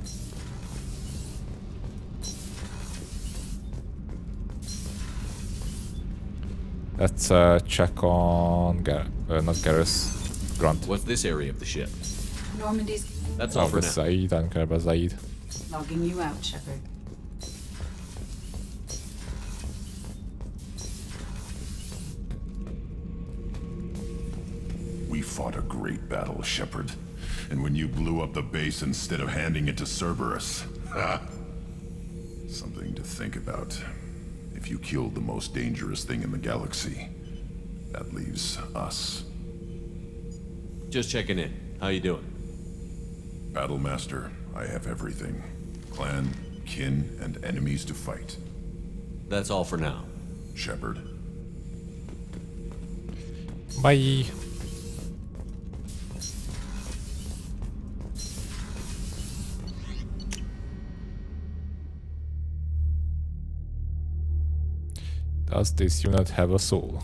Let's check on not Garrus, Grunt. What's this area of the ship? Normandy's. That's all for now. Zaid, I don't care about Zaid. Logging you out, Shepard. We fought a great battle, Shepard. And when you blew up the base instead of handing it to Cerberus, something to think about. If you killed the most dangerous thing in the galaxy, that leaves us. Just checking in. How you doing? Battlemaster, I have everything. Clan, kin, and enemies to fight. That's all for now. Shepard. Bye. Does this unit have a soul?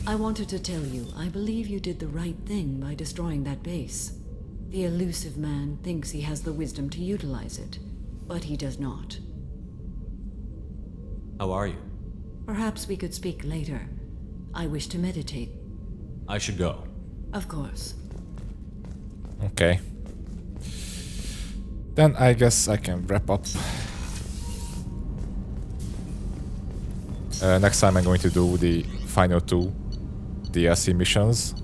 I wanted to tell you, I believe you did the right thing by destroying that base. The elusive man thinks he has the wisdom to utilize it, but he does not. How are you? Perhaps we could speak later. I wish to meditate. I should go. Of course. Okay. Then I guess I can wrap up. Next time I'm going to do the final 2 DLC missions.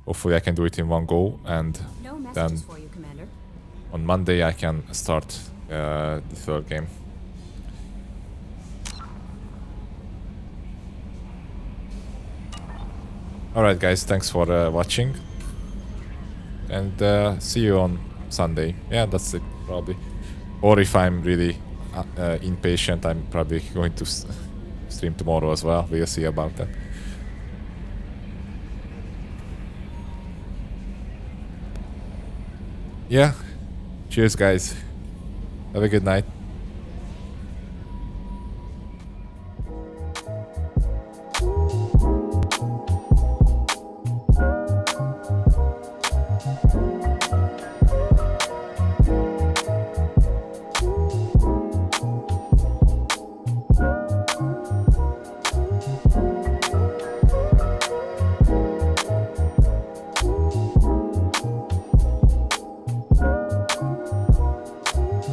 Hopefully I can do it in one go, and then for you, Commander. on Monday I can start the 3rd game. Alright guys, thanks for watching, and see you on Sunday. Yeah, that's it probably. Or if I'm really impatient, I'm probably going to stream tomorrow as well. We'll see about that. Yeah, cheers guys. Have a good night.